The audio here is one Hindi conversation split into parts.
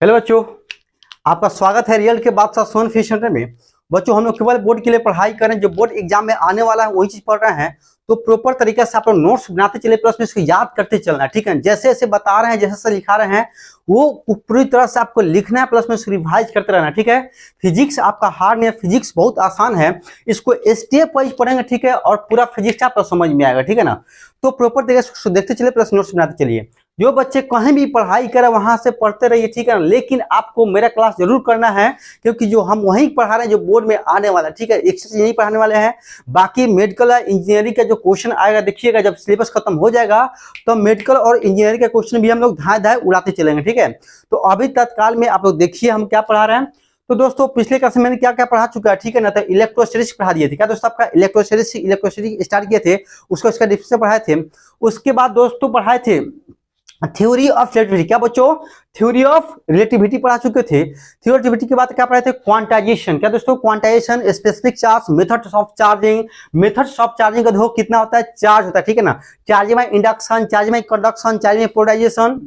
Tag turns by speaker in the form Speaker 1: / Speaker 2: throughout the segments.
Speaker 1: हेलो बच्चों, आपका स्वागत है रियल के बादशाह सोन फीस सेंटर में। बच्चों, हम लोग केवल बोर्ड के लिए पढ़ाई करें, जो बोर्ड एग्जाम में आने वाला है वही चीज पढ़ रहे हैं। तो प्रॉपर तरीके से आप लोग नोट्स बनाते चले, प्लस में इसको याद करते चलना है, ठीक है। जैसे जैसे बता रहे हैं, जैसे जैसे लिखा रहे हैं, वो पूरी तरह से आपको लिखना है, प्लस में इसको रिवाइज करते रहना, ठीक है। फिजिक्स आपका हार्ड नहीं है, फिजिक्स बहुत आसान है, इसको स्टेप वाइज पढ़ेंगे, ठीक है, और पूरा फिजिक्स आपको समझ में आएगा, ठीक है ना। तो प्रॉपर तरीके से देखते चलिए, प्लस नोट्स बनाते चलिए। जो बच्चे कहीं भी पढ़ाई करें वहां से पढ़ते रहिए, ठीक है ना। लेकिन आपको मेरा क्लास जरूर करना है, क्योंकि जो हम वहीं पढ़ा रहे हैं, जो बोर्ड में आने वाला, ठीक है, एक से यही पढ़ाने वाले हैं। बाकी मेडिकल और इंजीनियरिंग का जो क्वेश्चन आएगा, देखिएगा जब सिलेबस खत्म हो जाएगा तो मेडिकल और इंजीनियरिंग का क्वेश्चन भी हम लोग धाए धाए उड़ाते चलेंगे, ठीक है। तो अभी तत्काल में आप लोग देखिए हम क्या पढ़ा रहे हैं। तो दोस्तों, पिछले क्लास में मैंने क्या क्या पढ़ा चुका है, ठीक है ना। तो इलेक्ट्रोस्टैटिक्स पढ़ा दिए थे क्या दोस्तों, आपका इलेक्ट्रोस्टैटिक्स स्टार्ट किए थे, उसको इसका डिफिनेशन पढ़ाए थे। उसके बाद दोस्तों पढ़ाए थे थ्योरी ऑफ रिलेटिविटी। क्या बच्चों, थ्योरी ऑफ रिलेटिविटी पढ़ा चुके थे। थ्योरी ऑफ रिलेटिविटी के बाद क्या पढ़ाए थे, क्वांटाइजेशन। क्या दोस्तों, quantization, specific charge, methods of charging. Methods of charging का देखो कितना होता है, चार्ज होता है, ठीक है ना। चार्ज में इंडक्शन, चार्ज में कंडक्शन, चार्ज में पोलराइजेशन,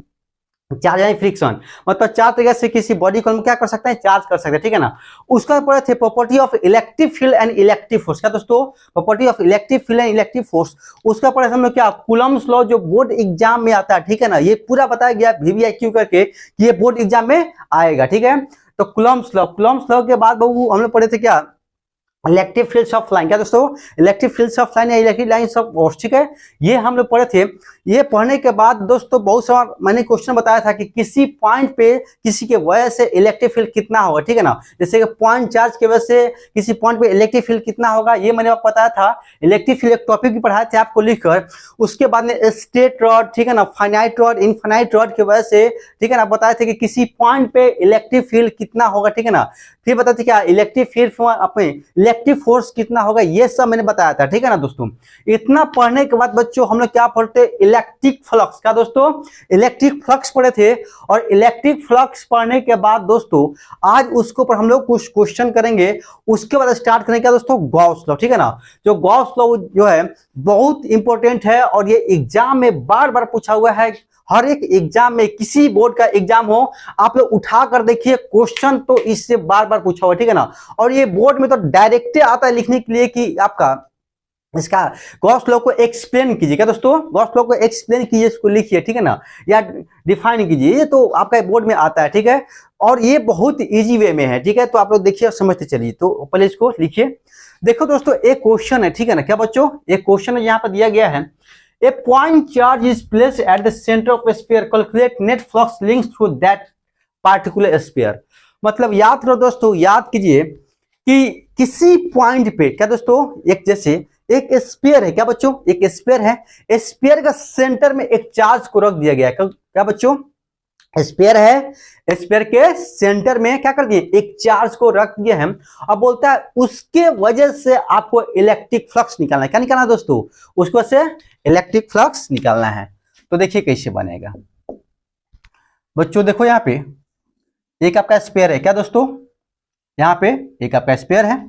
Speaker 1: चार्ज यानी फ्रिक्शन। मतलब चार तरीके से किसी बॉडी को हम क्या कर सकते हैं, चार्ज कर सकते हैं, ठीक है ना। उसका पढ़े थे property of electric field and electric force. क्या दोस्तों, property of electric field and electric force. उसका पढ़े हम लोग क्या, कूलम्ब्स लॉ, जो बोर्ड एग्जाम में आता है, ठीक है ना। ये पूरा बताया गया VVIQ करके कि ये बोर्ड एग्जाम में आएगा, ठीक है। तो कूलम्ब्स लॉ के बाद बाबू हम लोग पढ़े थे क्या, इलेक्ट्रिक फील्ड्स ऑफ लाइन। क्या दोस्तों, इलेक्ट्रिक फील्ड्स ऑफ लाइन या इलेक्ट्रिक लाइंस ऑफ फोर्स, ठीक है। ये हम लोग पढ़े थे। ये पढ़ने के बाद दोस्तों बहुत सारा मैंने क्वेश्चन बताया था कि किसी पॉइंट पे किसी के वजह से इलेक्ट्रिक फील्ड कितना होगा, ठीक है ना। जैसे कि पॉइंट चार्ज की वजह से किसी पॉइंट पे इलेक्ट्रिक फील्ड कितना होगा, ये मैंने आपको बताया था। इलेक्ट्रिक फील्ड एक टॉपिक भी पढ़ाए थे आपको लिखकर। उसके बाद में स्ट्रेट रॉड, ठीक है ना, फाइनाइट रॉड, इनफाइनाइट रॉड की वजह से, ठीक है ना, बताए थे कि किसी पॉइंट पे इलेक्ट्रिक फील्ड कितना होगा, ठीक है ना। फिर बताते क्या, इलेक्ट्रिक फील्ड अपने इलेक्ट्रिक फोर्स कितना होगा, ये सब मैंने बताया था, ठीक है ना दोस्तों। इतना पढ़ने के बाद बच्चों हम लोग क्या पढ़ते, इलेक्ट्रिक फ्लक्स। क्या दोस्तों, इलेक्ट्रिक फ्लक्स पढ़े थे। और इलेक्ट्रिक फ्लक्स पढ़ने के बाद दोस्तों आज उसके ऊपर हम लोग कुछ क्वेश्चन करेंगे। उसके बाद स्टार्ट करेंगे क्या दोस्तों, गॉस लॉ, ठीक है ना। जो गॉस लॉ जो है बहुत इंपॉर्टेंट है, और ये एग्जाम में बार बार पूछा हुआ है। हर एक एग्जाम में, किसी बोर्ड का एग्जाम हो, आप लोग उठा कर देखिए क्वेश्चन, तो इससे बार बार पूछा हुआ, ठीक है ना। और ये बोर्ड में तो डायरेक्ट आता है लिखने के लिए कि आपका इसका गॉस लॉ को एक्सप्लेन कीजिए। क्या दोस्तों, गॉस लॉ को एक्सप्लेन कीजिए, इसको लिखिए, ठीक है ना, या डिफाइन कीजिए। ये तो आपका बोर्ड में आता है, ठीक है। और ये बहुत इजी वे में है, ठीक है। तो आप लोग देखिए और समझते चलिए। तो पहले इसको लिखिए। देखो दोस्तों, एक क्वेश्चन है, ठीक है ना। क्या बच्चों, एक क्वेश्चन है, यहाँ पर दिया गया है, a point charge is placed at the center of a sphere, calculate net flux links through that particular sphere। मतलब याद करो दोस्तों, याद कीजिए कि किसी पॉइंट पे, क्या दोस्तों, एक जैसे एक स्फीयर है। क्या बच्चों, एक स्फीयर है, स्फीयर का सेंटर में एक चार्ज को रख दिया गया है। क्या बच्चों, स्फीयर है, स्फीयर के सेंटर में क्या कर दिए, एक चार्ज को रख दिया है। अब बोलता है उसके वजह से आपको इलेक्ट्रिक फ्लक्स निकालना है। क्या निकालना है दोस्तों, उसको से इलेक्ट्रिक फ्लक्स निकालना है। तो देखिए कैसे बनेगा बच्चों। देखो यहाँ पे एक आपका स्फीयर है। क्या दोस्तों, यहाँ पे एक आपका स्फीयर है,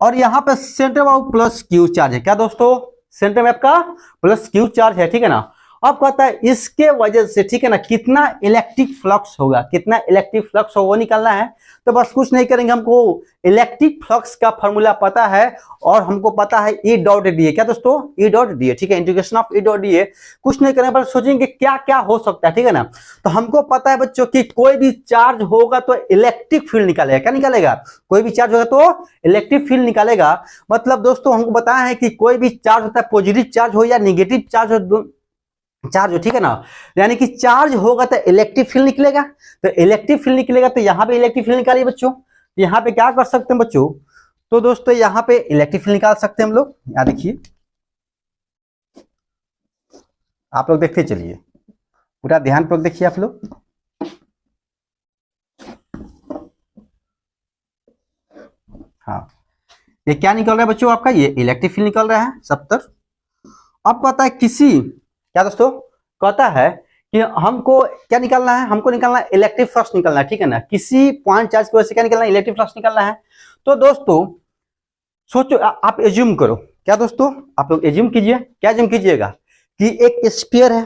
Speaker 1: और यहाँ पे सेंटर में प्लस क्यू चार्ज है। क्या दोस्तों, सेंटर में आपका प्लस क्यू चार्ज है, ठीक है ना। अब कहता है इसके वजह से, ठीक है ना, कितना इलेक्ट्रिक फ्लक्स होगा, कितना इलेक्ट्रिक फ्लक्स होगा वो निकालना है। तो बस कुछ नहीं करेंगे, हमको इलेक्ट्रिक फ्लक्स का फॉर्मूला पता है, और हमको पता है E डॉट डी ए। क्या दोस्तों, E डॉट डी ए, ठीक है, integration of E dot D A. कुछ नहीं करेंगे, बस सोचेंगे क्या क्या हो सकता है, ठीक है ना। तो हमको पता है बच्चों कि कोई भी चार्ज होगा तो इलेक्ट्रिक फील्ड निकालेगा। क्या निकालेगा, कोई भी चार्ज होगा तो इलेक्ट्रिक फील्ड निकालेगा। मतलब दोस्तों हमको बताया है कि कोई भी चार्ज होता है, पॉजिटिव चार्ज हो या निगेटिव चार्ज हो, चार्ज हो, ठीक है ना। यानी कि चार्ज होगा तो इलेक्ट्रिक फील्ड निकलेगा। तो इलेक्ट्रिक फील्ड निकलेगा तो यहाँ पे इलेक्ट्रिक फील्ड निकालिए बच्चों। यहाँ पे क्या कर सकते हैं बच्चों, तो दोस्तों यहाँ पे इलेक्ट्रिक फील्ड निकाल सकते हैं हम लोग। यहाँ देखिए, आप लोग देखते चलिए, पूरा ध्यान पूर्वक देखिए आप लोग। हाँ, ये क्या निकल रहा है बच्चों, आपका ये इलेक्ट्रिक फील्ड निकल रहा है 70। अब कहता है किसी, क्या दोस्तों, कहता है कि हमको क्या निकालना है, हमको निकालना है इलेक्ट्रिक फ्लक्स निकालना है, ठीक है ना। किसी पॉइंट चार्ज की वजह से क्या निकालना है, इलेक्ट्रिक फ्लक्स निकालना है। तो दोस्तों सोचो, आप एज्यूम करो। क्या दोस्तों, आप लोग एज्यूम कीजिए। क्या एज्यूम कीजिएगा कि एक स्फीयर है,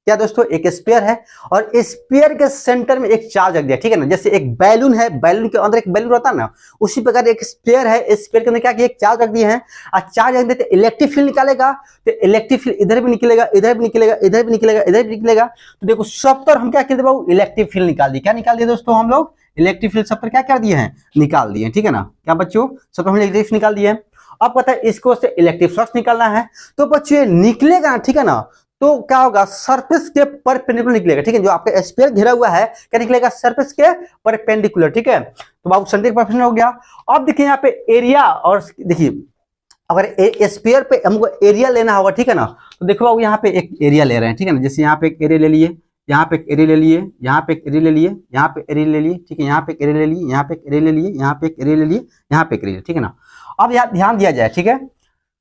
Speaker 1: क्या दोस्तों, एक स्फीयर है और स्फीयर के सेंटर में एक चार्ज रख दिया, ठीक है ना। जैसे एक बैलून है, बैलून के अंदर एक बैलून रहता है ना, उसी प्रकार एक स्फीयर है, स्फीयर के अंदर क्या किया, एक चार्ज रख दिए हैं और चार्ज रख देते इलेक्ट्रिक फील्ड निकालेगा, तो इलेक्ट्रिक फील्ड इधर भी निकलेगा, इधर भी निकलेगा, इधर भी निकलेगा, इधर भी निकलेगा। तो देखो सब पर हम क्या कर दिए, इलेक्ट्रिक फील्ड निकाल दिए। क्या निकाल दिए दोस्तों हम लोग, इलेक्ट्रिक फील्ड सब पर क्या कर दिए हैं, निकाल दिए, ठीक है ना। क्या बच्चों, सब पर हम इलेक्ट्रिक फील्ड निकाल दिए। अब पता है इसको से इलेक्ट्रिक फ्लक्स निकालना है, तो बच्चों ये निकलेगा, ठीक है ना। तो क्या होगा, सरफेस के परपेंडिकुलर निकलेगा, ठीक है। जो आपका स्फीयर घेरा हुआ है क्या निकलेगा, सरफेस के परपेंडिकुलर, ठीक है। तो बाबू सेंटर परपेंडिकुलर हो गया। अब देखिए यहाँ पे एरिया, और देखिए अगर स्फीयर पे हमको एरिया लेना होगा, ठीक है ना, तो देखो बाबू यहाँ पे एक एरिया ले रहे हैं, ठीक है ना। जैसे यहाँ पे एक एरिया ले लिए, यहाँ पे एक एरिया ले लिए, यहाँ पे एक एरिया ले लिए, यहाँ पे एरिया ले लिए, ठीक है। यहाँ पे एक एरिया ले लिए, यहाँ पे एक एरिया ले लिए, यहाँ पे एक एरिया ले लिए, यहाँ पे एक एरिया, ठीक है ना। अब यहाँ ध्यान दिया जाए, ठीक है।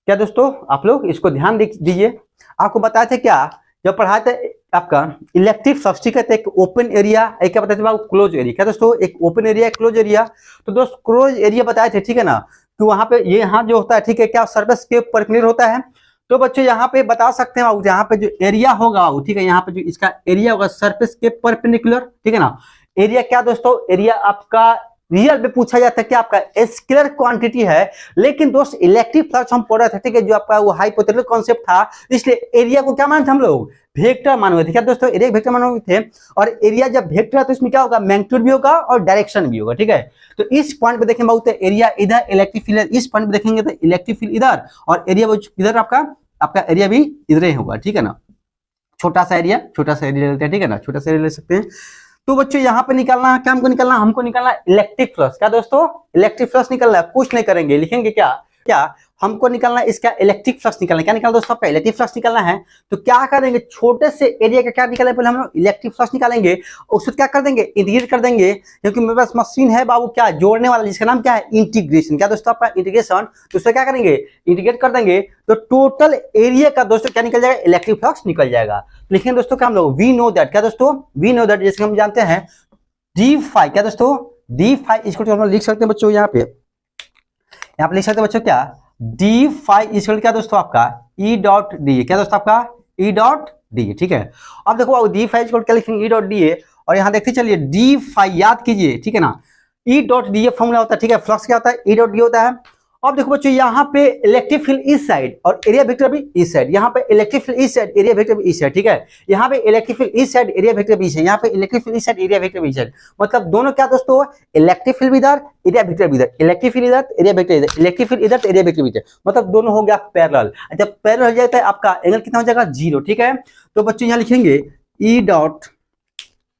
Speaker 1: क्या दोस्तों, आप लोग इसको ध्यान दीजिए। आपको बताए थे क्या, जब पढ़ाए थे आपका इलेक्ट्रिक फ्लक्स, ठीक है, तो एक ओपन एरिया, एक क्या बताए थे क्लोज एरिया। क्या दोस्तों, एक ओपन एरिया, एक क्लोज एरिया। तो दोस्त क्लोज एरिया बताए थे, ठीक है ना, तो वहां पे ये यहाँ जो होता है, ठीक है, क्या सरफेस के परपेंडिकुलर होता है। तो बच्चों यहाँ पे बता सकते हैं, यहाँ पे जो एरिया होगा, ठीक है, यहाँ पे जो इसका एरिया होगा सरफेस के परपेंडिकुलर, ठीक है ना। एरिया क्या दोस्तों, एरिया आपका रियल में पूछा जाता है कि आपका स्केलर क्वांटिटी है, लेकिन दोस्त इलेक्ट्रिक फ्लक्स हम पढ़ रहे थे, ठीक है, जो आपका वो हाइपोथेटिकल कॉन्सेप्ट था, इसलिए एरिया को क्या माने थे हम लोग, वेक्टर माने हुए थे। क्या दोस्तों, एरिया वेक्टर माने हुए थे, और एरिया जब वेक्टर है तो इसमें क्या होगा, मैग्नीट्यूड भी होगा और डायरेक्शन भी होगा, ठीक है। तो इस पॉइंट पे देखें बहुत, एरिया इधर, इलेक्ट्रिक फील्ड इस पॉइंट पे देखेंगे तो इलेक्ट्रिक फील्ड इधर, और एरिया इधर, आपका एरिया भी इधर ही होगा, ठीक है ना। छोटा सा एरिया लेते हैं, ठीक है ना, छोटा सा एरिया ले सकते हैं। तो बच्चों यहाँ पे निकालना है, क्या हमको निकालना इलेक्ट्रिक फ्लक्स। क्या दोस्तों, इलेक्ट्रिक फ्लक्स निकालना है, कुछ नहीं करेंगे, लिखेंगे क्या हमको निकालना है इसका इलेक्ट्रिक फ्लक्स निकालना है। क्या निकालना दोस्तों, आपका इलेक्ट्रिक फ्लक्स निकालना है। तो क्या करेंगे, छोटे से एरिया का क्या निकालेंगे, पहले हम लोग इलेक्ट्रिक फ्लक्स निकालेंगे, उसको क्या कर देंगे, इंटीग्रेट कर देंगे, क्योंकि मेरे पास मशीन है बाबू क्या जोड़ने वाला, जिसका नाम क्या है, इंटीग्रेशन। क्या दोस्तों, आपका इंटीग्रेशन, तो उससे क्या करेंगे, इंटीग्रेट कर देंगे, तो टोटल एरिया का दोस्तों क्या निकल जाएगा, इलेक्ट्रिक फ्लक्स निकल जाएगा। लिखेंगे दोस्तों क्या हम लोग, वी नो दैट। क्या दोस्तों, वी नो दैट, जैसे हम जानते हैं डी फाई। क्या दोस्तों, डी फाई इसको हम लोग लिख सकते हैं बच्चों, यहाँ पे लिख सकते हैं बच्चों, क्या डी फाई इक्वल क्या दोस्तों, आपका ई डॉट डी। क्या दोस्तों, आपका ई डॉट डी, ठीक है। अब देखो डी फाई इक्वल क्या लिखेंगे, ई डॉट डी है, और यहाँ देखते चलिए डी फाई याद कीजिए, ठीक है ना। ई डॉट डी फॉर्मूला होता है, ठीक है, फ्लक्स क्या होता है, ई डॉट डी होता है। अब देखो बच्चों यहाँ पे इलेक्ट्रिक फील्ड इस साइड और एरिया वेक्टर भी इस साइड, यहाँ पे इलेक्ट्रिक फील्ड इस साइड, एरिया वेक्टर भी इस साइड, ठीक है। यहाँ पे इलेक्ट्रिक फील्ड इस साइड, एरिया वेक्टर भी इस साइड, यहाँ पे इलेक्ट्रिक फील्ड इस साइड, एरिया वेक्टर भी इस साइड, मतलब दोनों क्या दोस्तों, इलेक्ट्रिक फील्ड इधर, एरिया वेक्टर भी इधर, इलेक्ट्रिक फील्ड इधर, एरिया वेक्टर इधर, इलेक्ट्रिक फील्ड इधर, एरिया वेक्टर भी इधर, मतलब दोनों हो गया पैरेलल। जब पैरेलल हो जाता है आपका एंगल कितना हो जाएगा, 0, ठीक है। तो बच्चों यहाँ लिखेंगे ई डॉट,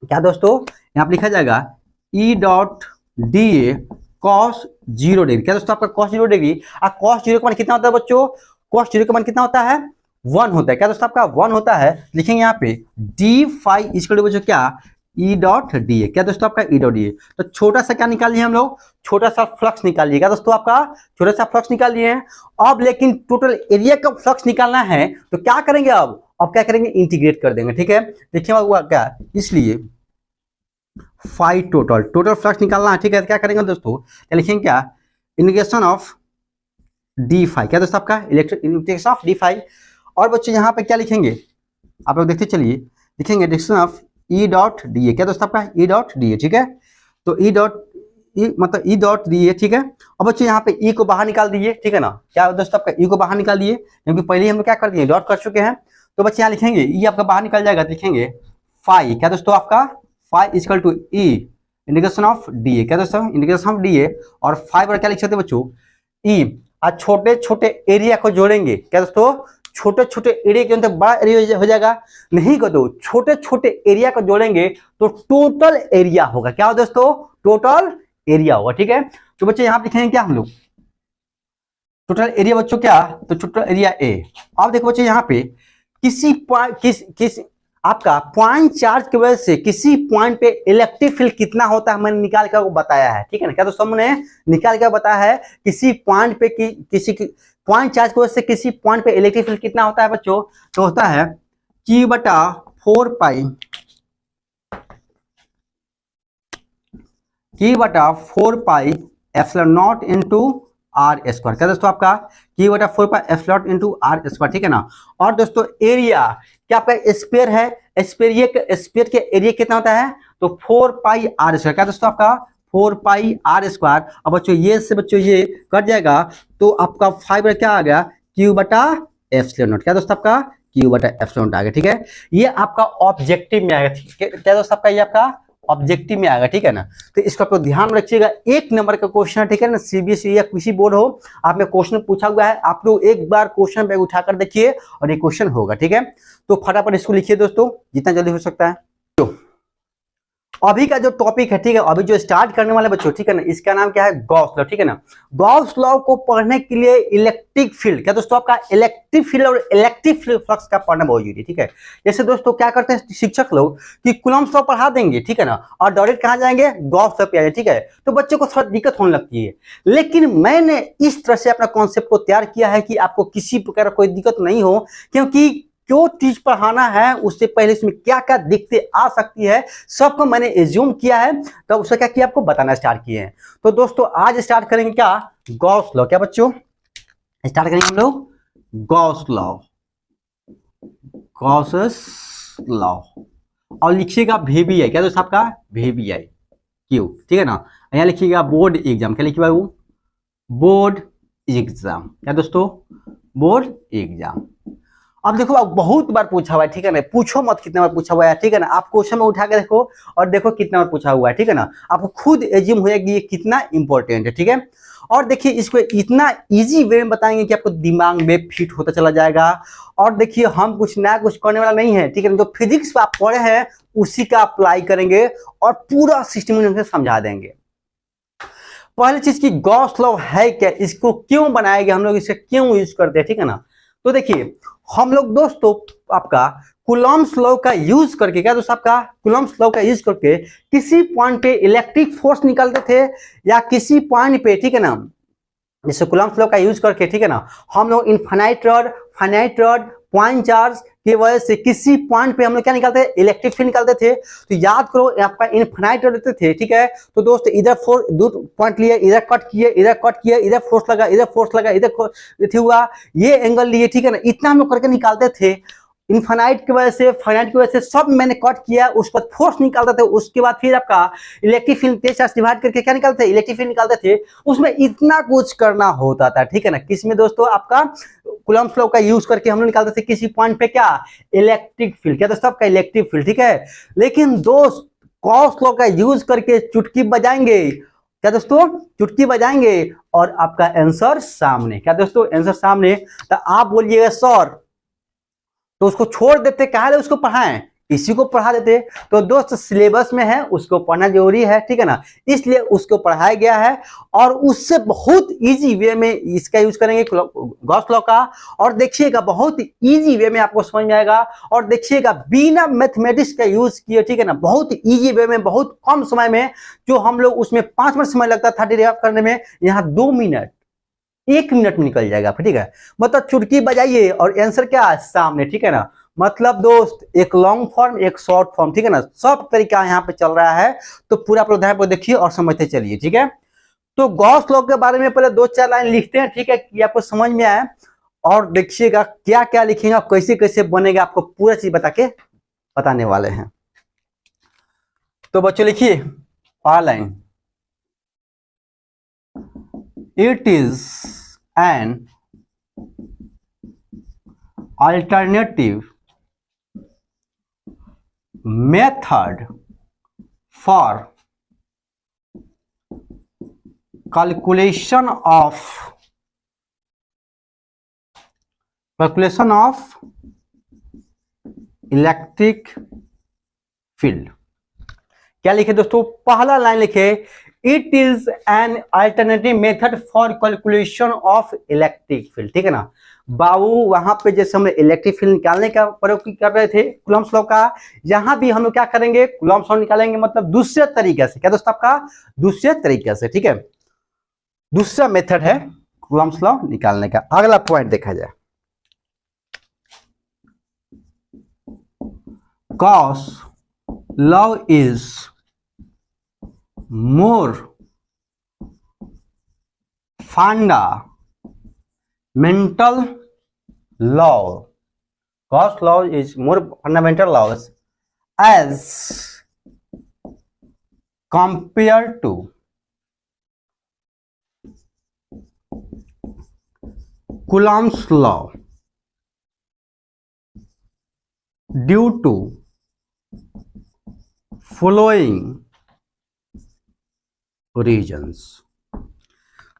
Speaker 1: क्या दोस्तों, यहाँ पे लिखा जाएगा ई डॉट डी कॉस 0 डिग्री। क्या दोस्तों, आपका कॉस 0 डिग्री, और कॉस 0 का मान कितना होता है बच्चों, कॉस 0 का मान कितना होता है, 1 होता है। क्या दोस्तों, आपका 1 होता है। लिखेंगे यहाँ पे डी फाई इक्वल बच्चों क्या, ई डॉट डी है। क्या दोस्तों, आपका ई डॉट डी है। तो छोटा सा क्या निकालिए हम लोग, छोटा सा फ्लक्स निकालिए। क्या दोस्तों, आपका छोटा सा फ्लक्स निकालिए। अब लेकिन टोटल एरिया का फ्लक्स निकालना है, तो क्या करेंगे, अब क्या करेंगे, इंटीग्रेट कर देंगे, ठीक है। देखिए हुआ क्या, इसलिए फाई टोटल फ्लक्स निकालना है, ठीक है। क्या करेंगे दोस्तों, क्या लिखेंगे, क्या इंटीग्रेशन ऑफ डी फाई। क्या दोस्तों, आपका इंटीग्रेशन ऑफ डी फाई। और बच्चों यहाँ पे क्या लिखेंगे, आप लोग देखते चलिए, लिखेंगे integration of E dot D A. क्या दोस्तों, आपका ई डॉट डी ए, ठीक है। तो ई डॉट मतलब ई डॉट डी ए, ठीक है। और बच्चों यहाँ पे ई को बाहर निकाल दीजिए, ठीक है ना। क्या दोस्तों, आपका ई को बाहर निकाल दिए, क्योंकि पहले हम लोग क्या कर दिए, डॉट कर चुके हैं। तो बच्चे यहाँ लिखेंगे ई आपका बाहर निकल जाएगा, तो लिखेंगे फाई। क्या दोस्तों, आपका phi equal to E integration of D A. क्या दोस्तों, इंटीग्रेशन ऑफ डी ए, और फाई पर क्या लिख सकते हैं बच्चों, ई। आज छोटे छोटे एरिया को जोड़ेंगे। क्या दोस्तों, छोटे छोटे एरिया के अंदर बड़ा एरिया हो जाएगा, नहीं को दो छोटे छोटे एरिया को जोड़ेंगे तो टोटल एरिया होगा। क्या हो दोस्तों, टोटल एरिया होगा, ठीक है। तो बच्चे यहाँ लिखेंगे क्या हम लोग, टोटल एरिया बच्चों क्या, तो टोटल एरिया ए। अब देखो बच्चे यहाँ पे किसी आपका पॉइंट चार्ज की वजह से किसी पॉइंट पे इलेक्ट्रिक फील्ड कितना होता है, मैंने निकाल कर वो बताया है, ठीक है ना। क्या दोस्तों, हमने निकाल कर बताया है किसी पॉइंट पे किसी पॉइंट चार्ज की वजह से किसी पॉइंट पे इलेक्ट्रिक फील्ड कितना होता है बच्चों, तो होता है Q/4 pi epsilon not into R square. क्या दोस्तों, आपका Q/4 pi epsilon not into R square, ठीक है ना। और दोस्तों एरिया क्या आपका स्क्वायर है, स्फीयर के एरिया कितना होता है, तो 4πr²। क्या दोस्तों आपका 4πr²। अब बच्चों ये से बच्चों ये कट जाएगा तो आपका 5 क्या आ गया, Q/ε0। क्या दोस्तों आपका Q/ε0 आ गया। ठीक है, ये आपका ऑब्जेक्टिव में आएगा। ठीक है, क्या दोस्तों आपका ये आपका ऑब्जेक्टिव में आएगा। ठीक है ना, तो इसको आप ध्यान रखिएगा, 1 नंबर का क्वेश्चन है। ठीक है ना, सीबीएसई या किसी बोर्ड हो, आप में क्वेश्चन पूछा हुआ है, आप लोग एक बार क्वेश्चन बैग उठाकर देखिए और ये क्वेश्चन होगा। ठीक है, तो फटाफट इसको लिखिए दोस्तों जितना जल्दी हो सकता है। अभी का जो टॉपिक है, ठीक है, अभी जो स्टार्ट करने वाले बच्चों, ठीक है ना, इसका नाम क्या है, गॉस लॉ। ठीक है ना, गॉस लॉ को पढ़ने के लिए इलेक्ट्रिक फील्ड, क्या दोस्तों आपका इलेक्ट्रिक फील्ड और इलेक्ट्रिक फ्लक्स का पढ़ना बहुत जरूरी है। ठीक है, जैसे दोस्तों क्या करते हैं शिक्षक लोग कि कूलम्ब लॉ पढ़ा देंगे, ठीक है ना, और डायरेक्ट कहाँ जाएंगे, गॉस लॉ पे आएंगे। ठीक है, तो बच्चों को थोड़ा दिक्कत होने लगती है, लेकिन मैंने इस तरह से अपना कॉन्सेप्ट को तैयार किया है कि आपको किसी प्रकार कोई दिक्कत नहीं हो, क्योंकि जो चीज पढ़ाना है उससे पहले इसमें क्या क्या दिक्कतें आ सकती है सबको मैंने एज्यूम किया है, तो उसका क्या किया आपको बताना स्टार्ट किए हैं। तो दोस्तों आज स्टार्ट करेंगे क्या, गॉस लॉ। क्या बच्चों स्टार्ट करेंगे हम लोग गॉस लॉ, गॉस लॉ, और लिखिएगा VBI। क्या दोस्तों आपका VBI क्यों, ठीक है ना, यहाँ लिखिएगा बोर्ड एग्जाम। क्या लिखिएगा वो, बोर्ड एग्जाम। क्या दोस्तों, बोर्ड एग्जाम। अब देखो अब बहुत बार पूछा हुआ है, ठीक है ना, पूछो मत कितने बार पूछा हुआ है, ठीक है ना, आप क्वेश्चन में उठा के देखो और देखो कितना बार पूछा हुआ है, ठीक है ना, आपको खुद एज्यूम हो जाएगी ये कितना इंपॉर्टेंट है। ठीक है, और देखिए इसको इतना इजी वे में बताएंगे कि आपको दिमाग में फिट होता चला जाएगा। और देखिए हम कुछ नया कुछ करने वाला नहीं है, ठीक है, जो फिजिक्स आप पढ़े हैं उसी का अप्लाई करेंगे और पूरा सिस्टम समझा देंगे। पहली चीज की गॉस लॉ है क्या, इसको क्यों बनाया गया, हम लोग इसे क्यों यूज करते हैं, ठीक है ना। तो देखिए हम लोग दोस्तों आपका कूलम्ब्स लॉ का यूज करके, क्या दोस्तों आपका कूलम्ब्स लॉ का यूज करके किसी पॉइंट पे इलेक्ट्रिक फोर्स निकालते थे या किसी पॉइंट पे, ठीक है ना, जैसे कूलम्ब्स लॉ का यूज करके, ठीक है ना, हम लोग infinite rod, finite rod, point charge की वजह से किसी पॉइंट पे हम लोग क्या निकालते थे, इलेक्ट्रिक फील्ड निकालते थे। तो याद करो आपका इनफाइनाइट रॉड देते थे, ठीक है, तो दोस्त इधर फोर्स दो पॉइंट लिए, इधर कट किए, इधर कट किए, इधर फोर्स लगा, इधर फोर्स लगा, इधर हुआ, ये एंगल लिए, ठीक है ना, इतना हम लोग करके निकालते थे। इनफाइनाइट की वजह से, फाइनाइट की वजह से सब मैंने कट किया, उसके बाद फोर्स निकालते थे, उसके बाद फिर आपका इलेक्ट्रिक फील्ड तेज चार्ज डिवाइड करके क्या निकालते थे, इलेक्ट्रिक फील्ड निकालते थे। उसमें इतना कुछ करना होता था, ठीक है ना, किसमें दोस्तों आपका कूलम्ब्स लॉ का यूज करके हम लोग निकालते थे किसी पॉइंट पे क्या, इलेक्ट्रिक फील्ड। क्या दोस्तों आपका इलेक्ट्रिक फील्ड, ठीक है, लेकिन दोस्त गॉस लॉ का यूज करके चुटकी बजाएंगे, क्या दोस्तों चुटकी बजाएंगे और आपका आंसर सामने। क्या दोस्तों आंसर सामने, तो आप बोलिएगा सर तो उसको छोड़ देते, कहा उसको पढ़ाएं, इसी को पढ़ा देते। तो दोस्त सिलेबस में है, उसको पढ़ना जरूरी है, ठीक है ना, इसलिए उसको पढ़ाया गया है और उससे बहुत इजी वे में इसका यूज करेंगे गॉस लॉ का। और देखिएगा बहुत इजी वे में आपको समझ में आएगा, और देखिएगा बिना मैथमेटिक्स का यूज किए, ठीक है ना, बहुत इजी वे में, बहुत कम समय में, जो हम लोग उसमें 5 मिनट समय लगता था डेरिवेट करने में, यहाँ 2 मिनट 1 मिनट में निकल जाएगा, ठीक है, मतलब चुटकी बजाइए और आंसर क्या सामने, ठीक है ना। मतलब दोस्त एक लॉन्ग फॉर्म एक शॉर्ट फॉर्म, ठीक है ना, सब तरीका यहाँ पे चल रहा है, तो पूरा ध्यान पर देखिए और समझते चलिए, ठीक है। तो गॉस लॉ के बारे में पहले 2-4 लाइन लिखते हैं, ठीक है, कि आपको समझ में आए, और देखिएगा क्या क्या लिखेंगे, कैसे कैसे बनेगा, आपको पूरा चीज बताने वाले हैं। तो बच्चों लिखिए पहला line, it is an alternative method for calculation of electric field। क्या लिखे दोस्तों, पहला लाइन लिखे, it is an alternative method for calculation of electric field, ठीक है ना। बाबू वहां पे जैसे हम इलेक्ट्रिक फील्ड निकालने का प्रयोग कर रहे थे कूलम्ब्स लॉ का, यहां भी हम लोग क्या करेंगे, कूलम्ब्स लॉ निकालेंगे, मतलब दूसरे तरीके से। क्या दोस्तों आपका दूसरे तरीके से, ठीक है, दूसरा मेथड है कूलम्ब्स लॉ निकालने का। अगला पॉइंट देखा जाए, Gauss law is more fundamental law. Gauss law is more fundamental laws as compare to Coulomb's law due to following reasons।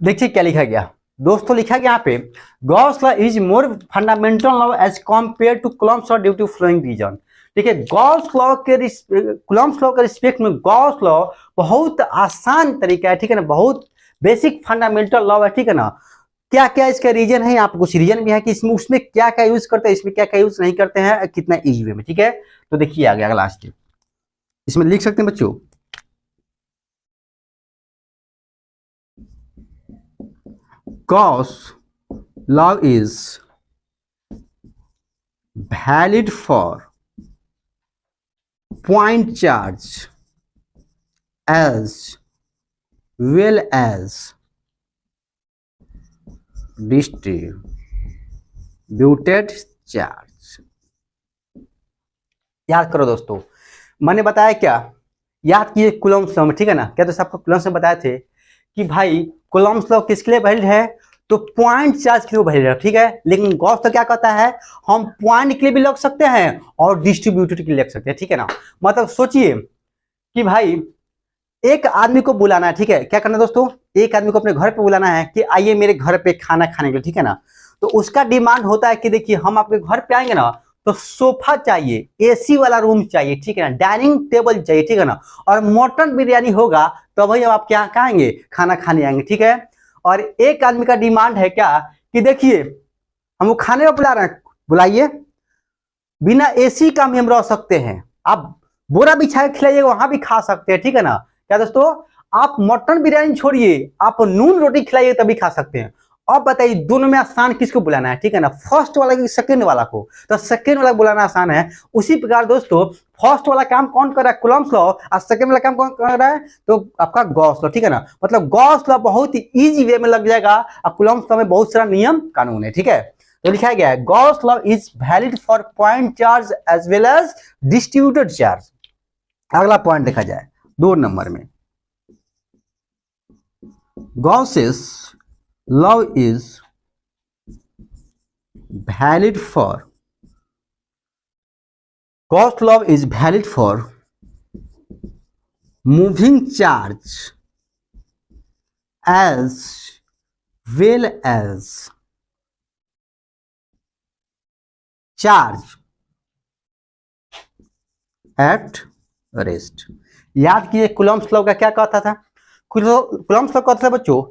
Speaker 1: देखिए क्या लिखा गया दोस्तों, लिखा गया यहाँ पे Gauss law is more fundamental law as compare to Coulomb's law due to flowing reason. ठीक है, गॉस लॉ के कूलम्ब्स लॉ के रिस्पेक्ट में गॉस लॉ बहुत आसान तरीका है, ठीक है ना, बहुत बेसिक फंडामेंटल लॉ है, ठीक है ना। क्या क्या इसका रीजन है, यहाँ पे कुछ रीजन भी है कि इसमें उसमें क्या क्या यूज करते हैं, इसमें क्या क्या यूज नहीं करते हैं, कितना इजी वे में। ठीक है, तो देखिए आगे अगला स्टेप इसमें लिख सकते हैं बच्चों, Gauss law is valid for point charge as well as distributed charge. याद करो दोस्तों, मैंने बताया क्या, याद कीजिए कूलम्ब्स लॉ में, ठीक है ना। क्या दोस्तों आपको कूलम्ब्स में बताए थे कि भाई कूलम्ब्स लॉ किसके लिए वैलिड है, तो पॉइंट चार्ज के लिए वैलिड है, ठीक है। लेकिन गॉस लॉ क्या कहता है, हम पॉइंट के लिए भी लिख सकते हैं और डिस्ट्रीब्यूटेड के लिए लिख सकते हैं, ठीक है ना। मतलब सोचिए कि भाई एक आदमी को बुलाना है, ठीक है, क्या करना है दोस्तों, एक आदमी को अपने घर पे बुलाना है कि आइए मेरे घर पे खाना खाने के लिए, ठीक है ना। तो उसका डिमांड होता है कि देखिए हम आपके घर पे आएंगे ना तो सोफा चाहिए, एसी वाला रूम चाहिए, ठीक है ना, डाइनिंग टेबल चाहिए, ठीक है ना, और मटन बिरयानी होगा तो भाई हम आपके यहाँ आएंगे खाना खाने आएंगे, ठीक है। और एक आदमी का डिमांड है क्या कि देखिए हमको खाने में बुला रहे हैं, बुलाइए, बिना एसी का भी हम रह सकते हैं, आप बोरा बिछा के खिलाइए वहां भी खा सकते हैं, ठीक है ना। क्या दोस्तों, आप मटन बिरयानी छोड़िए, आप नून रोटी खिलाइए तभी खा सकते हैं। अब बताइए दोनों में आसान किसको बुलाना है, ठीक है ना, फर्स्ट वाला की सेकंड वाला को, तो सेकंड वाला बुलाना आसान है। उसी प्रकार दोस्तों फर्स्ट वाला काम कौन कर रहा है, कूलम्ब्स लॉ, और सेकंड वाला काम कौन कर रहा है, तो आपका गॉस लॉ, ठीक है ना। मतलब गॉस लॉ बहुत ही इजी वे में लग जाएगा और कूलम्ब्स लॉ में बहुत सारा नियम कानून है, ठीक है। तो लिखा गया है Gauss law is valid for point charge as well as distributed charge. अगला पॉइंट देखा जाए 2 नंबर में, Gauss's law is valid for Gauss law is valid for moving charge as well as charge at rest। याद कीजिए कूलम्ब्स लॉ का क्या कहता था, कूलम्ब्स लॉ कहता था बच्चों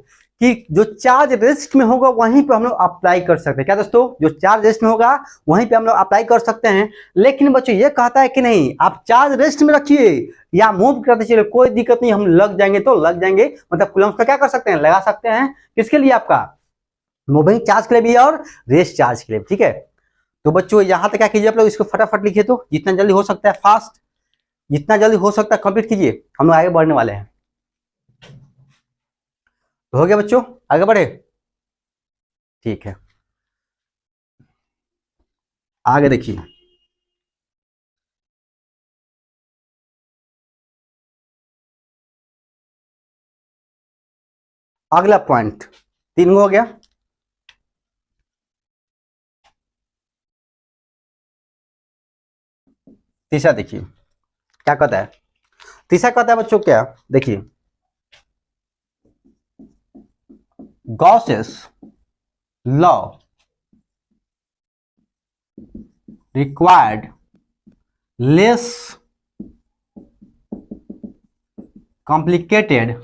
Speaker 1: कि जो चार्ज रेस्ट में होगा वहीं पे हम लोग अप्लाई कर सकते हैं। क्या दोस्तों, जो चार्ज रेस्ट में होगा वहीं पे हम लोग अप्लाई कर सकते हैं। लेकिन बच्चों ये कहता है कि नहीं, आप चार्ज रेस्ट में रखिए या मूव करते चलिए, कोई दिक्कत नहीं, हम लग जाएंगे तो लग जाएंगे। मतलब कूलम्ब्स लॉ क्या कर सकते हैं, लगा सकते हैं, किसके लिए, आपका मूविंग चार्ज के लिए भी और रेस्ट चार्ज के लिए, ठीक है। तो बच्चों यहां तक क्या कीजिए आप लोग, इसको फटाफट लिखिए, तो जितना जल्दी हो सकता है फास्ट, जितना जल्दी हो सकता है कंप्लीट कीजिए, हम लोग आगे बढ़ने वाले हैं। तो हो गया बच्चों, आगे बढ़े, ठीक है। आगे देखिए, अगला पॉइंट 3 हो गया। तीसरा देखिए क्या कहता है, तीसरा कहता है बच्चों क्या, देखिए Gauss's law required less complicated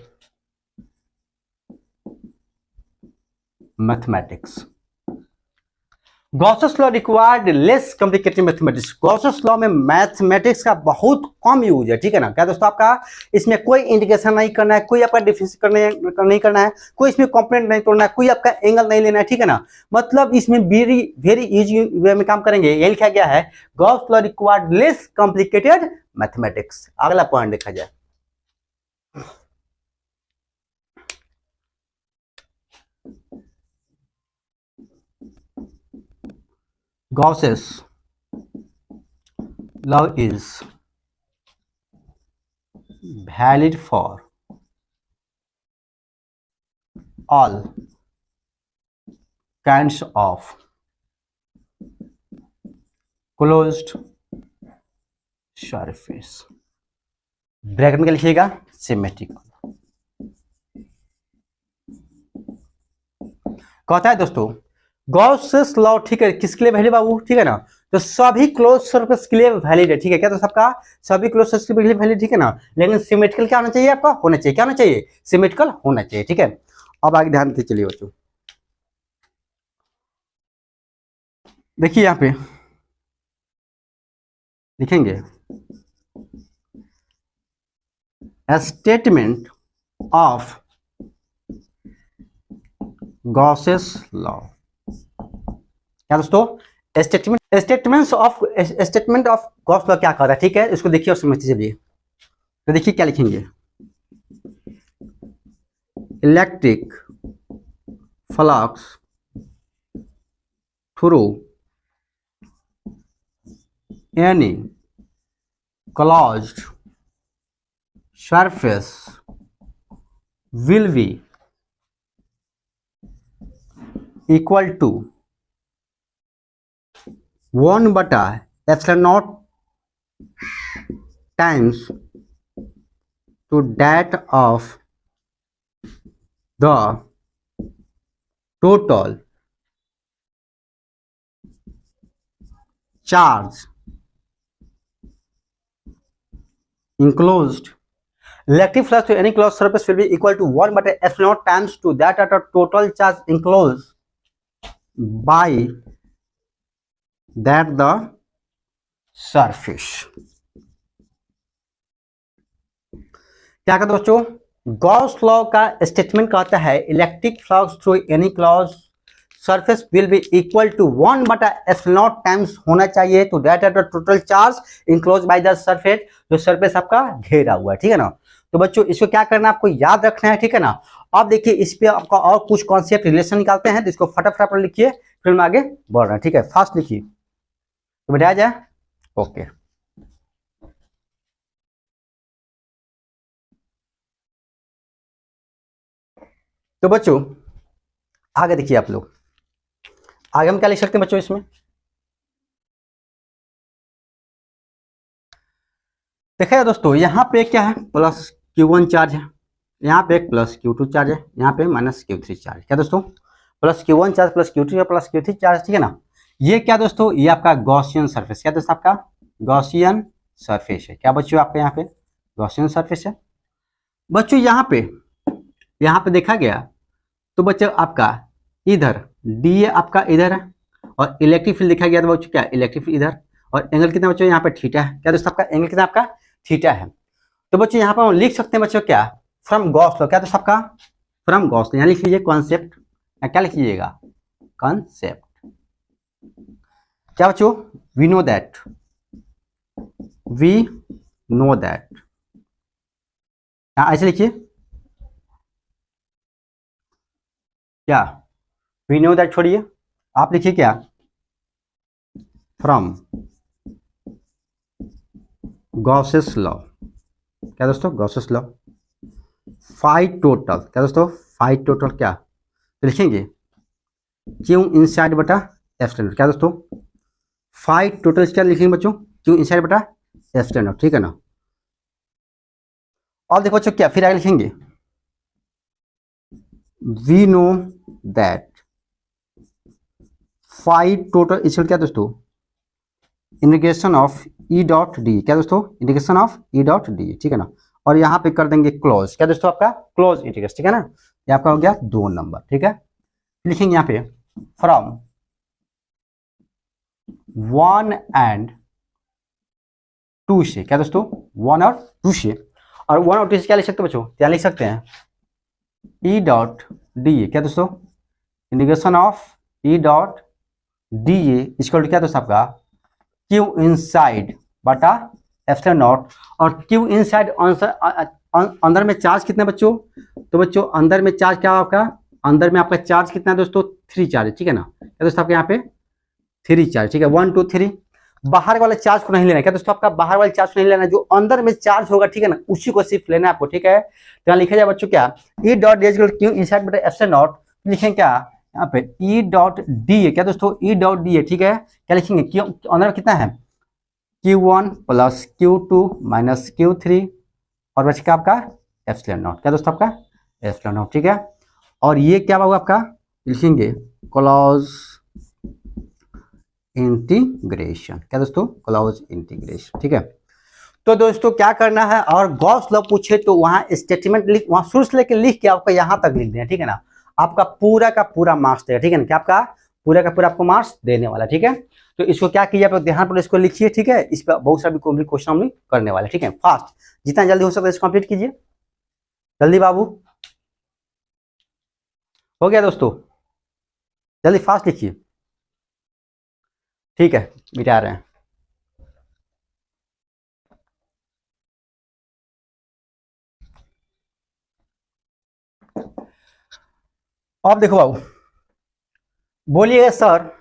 Speaker 1: mathematics। Gauss's law required less complicated mathematics. Gauss's law में मैथमेटिक्स का बहुत कम यूज है, ठीक है ना। क्या दोस्तों, आपका इसमें कोई इंटीग्रेशन नहीं करना है, कोई आपका डिफरेंशियल नहीं करना है, कोई इसमें कंपोनेंट नहीं तोड़ना है, कोई आपका एंगल नहीं लेना है, ठीक है ना। मतलब इसमें वेरी वेरी इजी वे में काम करेंगे, ये लिखा गया है Gauss law required less complicated mathematics. अगला पॉइंट देखा जाए, Gauss's law is valid for all kinds of closed surface। Bracket में क्या लिखिएगा, सिमेट्रिकल। कहता है दोस्तों गॉसेस लॉ, ठीक है, किसके लिए वैलिड बाबू, ठीक है ना, तो सभी क्लोज सरफेस के लिए वैलिड है, ठीक है, क्या तो सबका सभी क्लोज सरफेस के लिए वैलिड, ठीक है ना, लेकिन सिमेट्रिकल क्या होना चाहिए, आपका होना चाहिए, क्या होना चाहिए, सिमेट्रिकल होना चाहिए, ठीक है। अब आगे ध्यान देते चलिए बच्चों, देखिए यहां पे लिखेंगे स्टेटमेंट ऑफ गॉसेस लॉ। क्या दोस्तों, स्टेटमेंट ऑफ गॉस लॉ क्या कर रहा है, ठीक है, इसको देखिए और समझते चलिए। तो देखिए क्या लिखेंगे, electric flux through any closed surface will be equal to 1/ε0 times to that of the total charge enclosed। Electric flux to any closed surface will be equal to 1/ε0 times to that of the total charge enclosed by that the surface। क्या कहते दोस्तों, गॉस लॉ का स्टेटमेंट कहता है electric flux through any close surface will be equal to 1/ε0 times होना चाहिए to that the total charge enclose by the surface, जो सरफेस आपका घेरा हुआ है, ठीक है ना। तो बच्चों इसको क्या करना है, आपको याद रखना है, ठीक है ना। अब देखिए इस पे आपका और कुछ कॉन्सेप्ट रिलेशन निकालते हैं, तो इसको फटाफट पर लिखिए, फिर हम आगे बढ़ रहे हैं, ठीक है, फास्ट लिखिए तो बैठा जाए, ओके। तो बच्चों आगे देखिए आप लोग, आगे हम क्या लिख सकते हैं बच्चों इसमें, देखिए दोस्तों यहाँ पे क्या है, प्लस Q1 चार्ज है, यहाँ पे एक प्लस Q2 चार्ज है, यहाँ पे माइनस Q3 चार्ज, क्या दोस्तों, plus Q1 charge plus Q2 plus Q3 charge, ठीक है ना। ये क्या दोस्तों, ये आपका गॉसियन सरफेस, क्या दोस्तों आपका गॉसियन सरफेस है, क्या बच्चों आपके यहाँ पे गॉसियन सरफेस है। बच्चों यहाँ पे देखा गया तो बच्चों आपका इधर डी आपका इधर है और इलेक्ट्रिक फील्ड देखा गया तो बच्चों क्या इलेक्ट्रिक फील्ड इधर, और एंगल कितना बच्चों यहाँ पे थीटा है, क्या दोस्तों आपका एंगल कितना आपका थीटा है। तो बच्चों यहाँ पर हम लिख सकते हैं बच्चों क्या, फ्रॉम गॉस लॉ, क्या दोस्तों आपका फ्रॉम गॉस लॉ, यहाँ लिख लीजिए कॉन्सेप्ट, क्या लिख लीजिएगा कॉन्सेप्ट, क्या बच्चों, वी नो दैट ऐसे लिखिए, क्या वी नो दैट छोड़िए, आप लिखिए क्या फ्रॉम गॉसेस लॉ, क्या दोस्तों गॉसेस लॉ, फाई टोटल, क्या दोस्तों फाई टोटल, क्या तो लिखेंगे क्यू इनसाइड बटा एप्सिलॉन, क्या दोस्तों फाई टोटल क्या लिखेंगे बच्चों, क्यू इनसाइड बटा एप्सिलॉन, ठीक है ना। और देखो बच्चों क्या फिर आगे लिखेंगे, we know that phi total equal क्या दोस्तों integration of E dot D, क्या दोस्तों integration of E dot D, ठीक है ना। और यहाँ पे कर देंगे क्लोज, क्या दोस्तों आपका क्लोज इंटीग्रेशन, ठीक है ना, ये आपका हो गया 2 नंबर, ठीक है। लिखेंगे यहाँ पे फ्रॉम 1 and 2 से, क्या दोस्तों 1 और 2 से, और 1 और 2 से क्या लिख सकते हैं बच्चों, क्या लिख सकते हैं ई डॉट डी, क्या दोस्तों integration of E dot D equal to क्या दोस्तों आपका क्यू इनसाइड बटा एप्सिलॉन नॉट, और क्यू इनसाइड अंदर में चार्ज कितना है बच्चों, तो बच्चों अंदर में चार्ज क्या आपका, अंदर में आपका चार्ज कितना है दोस्तों 3 चार्ज, ठीक है ना, क्या दोस्तों आपके यहाँ पे 3 चार्ज, ठीक है 1 2 3। बाहर वाले चार्ज को नहीं लेना। क्या दोस्तों, आपका बाहर वाले चार्ज को नहीं लेना, जो अंदर में चार्ज होगा, ठीक है ना, उसी को सिर्फ लेना है आपको, ठीक है। तो यहाँ लिखा जाए बच्चों क्या, ई डॉट डी क्यू इनसाइड बटा एप्सिलॉन नॉट, लिखेंगे क्या यहाँ पे ई डॉट डी है। क्या दोस्तों, ई डॉट डी है, ठीक है। क्या लिखेंगे, क्यों अंदर कितना है, Q1 plus Q2 minus Q3 और बचेगा आपका एप्सिलॉन नॉट। क्या दोस्तों, आपका एप्सिलॉन नॉट, ठीक है। और ये क्या होगा आपका, लिखेंगे क्लोज इंटीग्रेशन। क्या दोस्तों, क्लोज इंटीग्रेशन, ठीक है। तो दोस्तों क्या करना है, और गॉस लॉ पूछे तो वहां स्टेटमेंट लिख, वहां शुरू से लेकर लिख के आपका यहां तक लिख देना, ठीक है ना। आपका पूरा का पूरा मार्क्स देगा, ठीक है ना। क्या आपका पूरा का पूरा आपको मार्क्स देने वाला, ठीक है। तो इसको क्या कीजिए, आप ध्यान पर इसको लिखिए, ठीक है। इस पर बहुत सारे क्वेश्चन हम लोग करने वाले, ठीक है। फास्ट जितना जल्दी हो सकता है इसको कंप्लीट कीजिए, जल्दी बाबू। हो गया दोस्तों, जल्दी फास्ट लिखिए, ठीक है, मिटा रहे हैं। अब देखो बाबू, बोलिए सर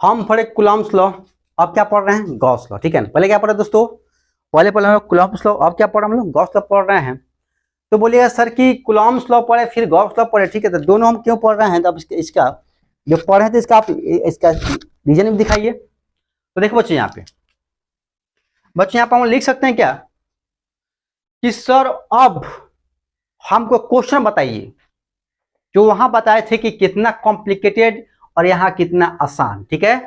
Speaker 1: हम पढ़े कूलम्ब्स लॉ, अब क्या पढ़ रहे हैं, गॉस लॉ, ठीक है ना। पहले क्या पढ़े दोस्तों, पहले पढ़े कूलम्ब्स लॉ, अब क्या पढ़ रहे हम लोग, गॉस लॉ पढ़ रहे हैं। तो बोलिएगा सर कि कूलम्ब्स लॉ पढ़े फिर गॉस लॉ पढ़े, ठीक है। तो दोनों हम क्यों पढ़ रहे हैं, तो अब इसका जो पढ़े हैं तो इसका आप इसका रीजन भी दिखाइए। तो देखो बच्चे यहाँ पे, बच्चे यहाँ पे हम लिख सकते हैं क्या कि सर अब हमको क्वेश्चन बताइए जो वहां बताए थे कि कितना कॉम्प्लिकेटेड और यहाँ कितना आसान, ठीक है।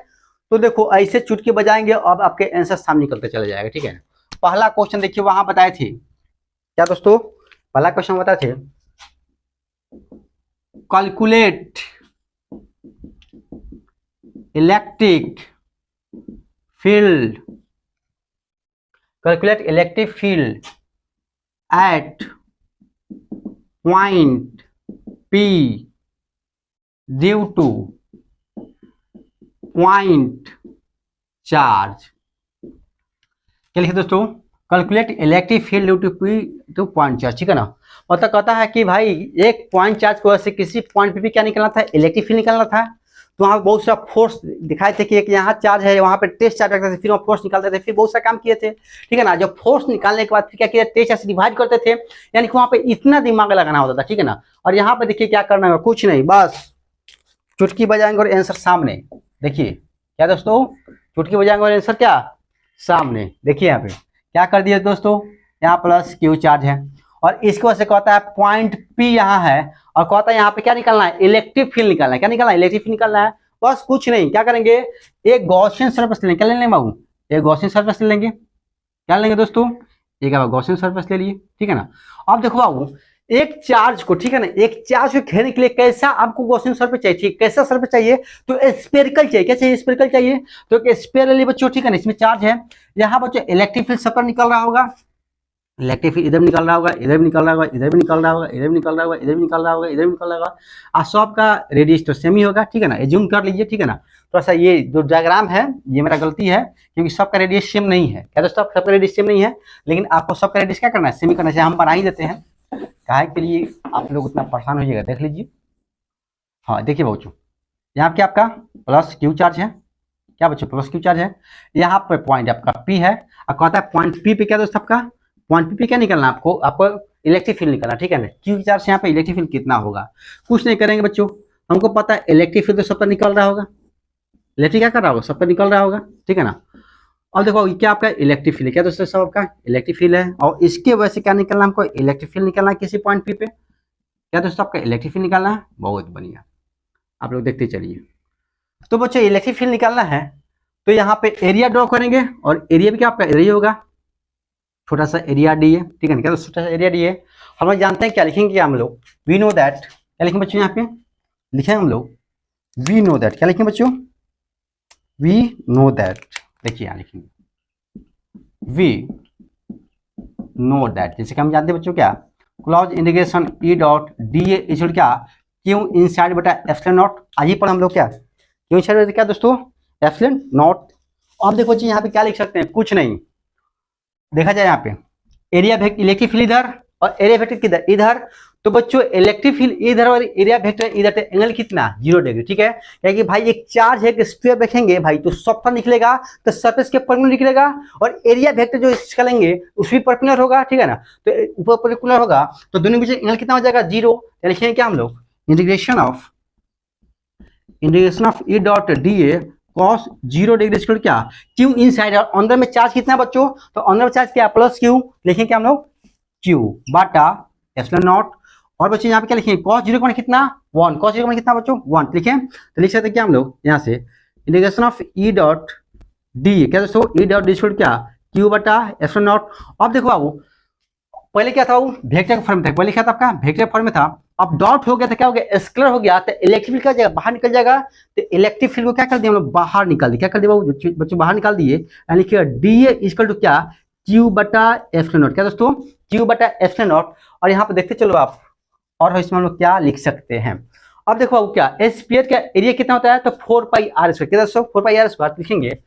Speaker 1: तो देखो ऐसे चुटकी बजाएंगे, अब आपके आंसर सामने निकलते चले जाएगा, ठीक है। पहला क्वेश्चन देखिए वहां बताए थे, क्या दोस्तों, पहला क्वेश्चन बताए थे calculate electric field, calculate electric field at point P due to point charge. क्या लिखे दोस्तों, calculate electric field due to P to point charge, ठीक है ना। मतलब कहता है कि भाई एक पॉइंट चार्ज को ऐसे किसी पॉइंट पे क्या निकलना था, इलेक्ट्रिक फील्ड निकलना था। तो वहाँ बहुत सारा फोर्स दिखाए थे कि एक यहाँ चार्ज है, वहाँ पे टेस्ट चार्ज रखते थे, फिर वहाँ फोर्स निकालते थे, फिर बहुत सारा काम किए थे, ठीक है ना। जब फोर्स निकालने के बाद फिर क्या किया, टेस्ट चार्ज डिवाइड करते थे, यानी कि वहाँ पे इतना दिमाग लगाना होता था, ठीक है ना। और यहाँ पे देखिए क्या करना है, कुछ नहीं, बस चुटकी बजाएंगे और आंसर सामने। देखिए क्या दोस्तों, चुटकी बजाएंगे और आंसर क्या सामने। देखिए यहाँ पे क्या कर दिया दोस्तों, यहाँ प्लस Q चार्ज है और इसकी वजह से कहता है पॉइंट P यहाँ है और कहता है यहाँ पे क्या निकालना है, इलेक्ट्रिक फील्ड निकालना है। क्या निकालना है, इलेक्ट्रिक फील्ड निकालना है। बस कुछ नहीं, क्या करेंगे, एक गॉसियन सरफेस ले लेंगे। क्या ले लेंगे बाबू, एक गॉसियन सरफेस ले लेंगे। क्या लेंगे दोस्तों, एक गॉसियन सरफेस ले लिए, ठीक है ना। अब देखो बाबू, एक चार्ज को, ठीक है ना, एक चार्ज को घेरने के लिए कैसा आपको गॉसियन सरफेस चाहिए, कैसा सरफेस चाहिए, तो स्फेरिकल चाहिए। क्या चाहिए, स्फेरिकल चाहिए। तो एक स्फेयर ले लिए बच्चों, ठीक है ना, इसमें चार्ज है। यहाँ बच्चों इलेक्ट्रिक फील्ड सब पर निकल रहा होगा, इलेक्ट्रिक फील्ड इधर भी निकल रहा होगा, इधर भी निकल रहा होगा, इधर भी निकल रहा होगा, इधर भी निकल रहा होगा, इधर भी निकल रहा होगा, इधर भी निकल रहा होगा। और सब का रेडियस तो सेम ही होगा, ठीक है ना। जूम कर लीजिए, ठीक है ना। थोड़ा सा ये जो डायग्राम है ये मेरा गलती है, क्योंकि सबका रेडियस सेम नहीं है। क्या दोस्तों, सबका रेडियस सेम नहीं है, लेकिन आपको सबका रेडियस क्या करना है, सेम ही करना चाहिए। हम बना ही देते हैं, काहे के लिए आप लोग उतना परेशान होइएगा, देख लीजिए। हाँ देखिए बच्चों, यहाँ पे आपका प्लस Q चार्ज है। क्या बच्चों, प्लस Q चार्ज है। यहाँ पे पॉइंट आपका P है और कहता है पॉइंट P पे क्या दोस्तों, आपका पॉइंट P पे क्या निकलना है, आपको इलेक्ट्रिक फील्ड निकलना, ठीक है ना। Q चार्ज से यहाँ पे इलेक्ट्रिक फील्ड कितना होगा, कुछ नहीं करेंगे बच्चों, हमको पता है इलेक्ट्रिक फील्ड तो सब पर निकल रहा होगा, इलेक्ट्रिक क्या कर रहा होगा, सब पर निकल रहा होगा, ठीक है ना। और देखो क्या आपका इलेक्ट्रिक फील्ड है, क्या दोस्तों, सब आपका इलेक्ट्रिक फील्ड है और इसके वजह से क्या निकलना, हमको इलेक्ट्रिक फील्ड निकलना है किसी पॉइंट P पे। क्या दोस्तों, आपका इलेक्ट्रिक फील्ड निकालना है, बहुत बढ़िया, आप लोग देखते चलिए। तो बच्चों इलेक्ट्रिक फील्ड निकालना है तो यहाँ पे एरिया ड्रॉ करेंगे और एरिया भी क्या आपका एरिया होगा, छोटा सा एरिया डी है, ठीक है ना। क्या छोटा सा एरिया डी है, हम लोग जानते हैं क्या लिखेंगे हम लोग, वी नो दैट। क्या लिखेंगे बच्चों, यहाँ पे लिखेंगे हम लोग वी नो दैट। क्या लिखेंगे बच्चों, वी नो दैट। देखिए यहाँ लिखेंगे वी नो दैट, जैसे कि हम जानते हैं बच्चों क्या, क्लोज इंटीग्रेशन ई डॉट डी इक्वल क्या, क्यू इनसाइड बटा एप्सिलॉन नॉट। आज ही पर हम लोग क्या, क्यू इनसाइड क्या दोस्तों, एप्सिलॉन नॉट। अब देखो जी यहाँ पे क्या लिख सकते हैं, कुछ नहीं, देखा जाए यहाँ पे एरिया इलेक्ट्रिक फील्ड इधर और एरिया वेक्टर किधर, इधर। तो बच्चों इलेक्ट्रिक फील्ड इधर और एरिया वेक्टर इधर, एंगल कितना 0 डिग्री, ठीक है। क्या कि भाई एक चार्ज है, एक स्फीयर रखेंगे भाई तो सबका निकलेगा, तो सरफेस के परपेंडिकुलर निकलेगा, और एरिया वेक्टर जो इसका लेंगे उस भी परपेंडिकुलर होगा, ठीक है ना। तो ऊपर परपेंडिकुलर होगा तो दोनों के बीच एंगल कितना हो जाएगा 0। लिखेंगे क्या हम लोग, integration of E dot D A cos 0 degree equal क्या, क्यू इन साइड। अंदर में चार्ज कितना बच्चों, तो अंदर में चार्ज क्या प्लस क्यू, लिखेंगे क्या हम लोग क्यू बाटा एप्सिलॉन नॉट। और बच्चों यहाँ पे क्या लिखेंगे, cos 0 का मान कितना 1, cos 0 का मान कितना बच्चों 1, लिखें। तो लिख सकते हैं क्या हम लोग यहाँ से, integration of E dot D, क्या दोस्तों ई डॉट डी क्या क्यू बटा एप्सिलॉन नॉट। अब देखो बाबू पहले क्या था वो वेक्टर का फॉर्म था, पहले क्या था आपका वेक्टर फॉर्म में था, अब डॉट हो गया तो क्या हो गया स्केलर हो गया, तो इलेक्ट्रिक फील्ड का बाहर निकल जाएगा। तो इलेक्ट्रिक फील्ड को क्या कर दिया हम लोग बाहर निकाल दिया, क्या कर दिया बच्चों बाहर निकाल दिए, यानी लिखिए डी इक्वल टू क्या क्यू बटा एप्सिलॉन नॉट, क्या दोस्तों क्यू बटा एप्सिलॉन नॉट। और यहाँ पे देखते चलो आप, और इसमें हम लोग क्या लिख सकते हैं। अब देखो बाबू क्या स्फीयर का एरिया कितना होता है, तो 4 पाई आर स्क्वायर, क्या दोस्तों 4 पाई आर स्क्वायर लिखेंगे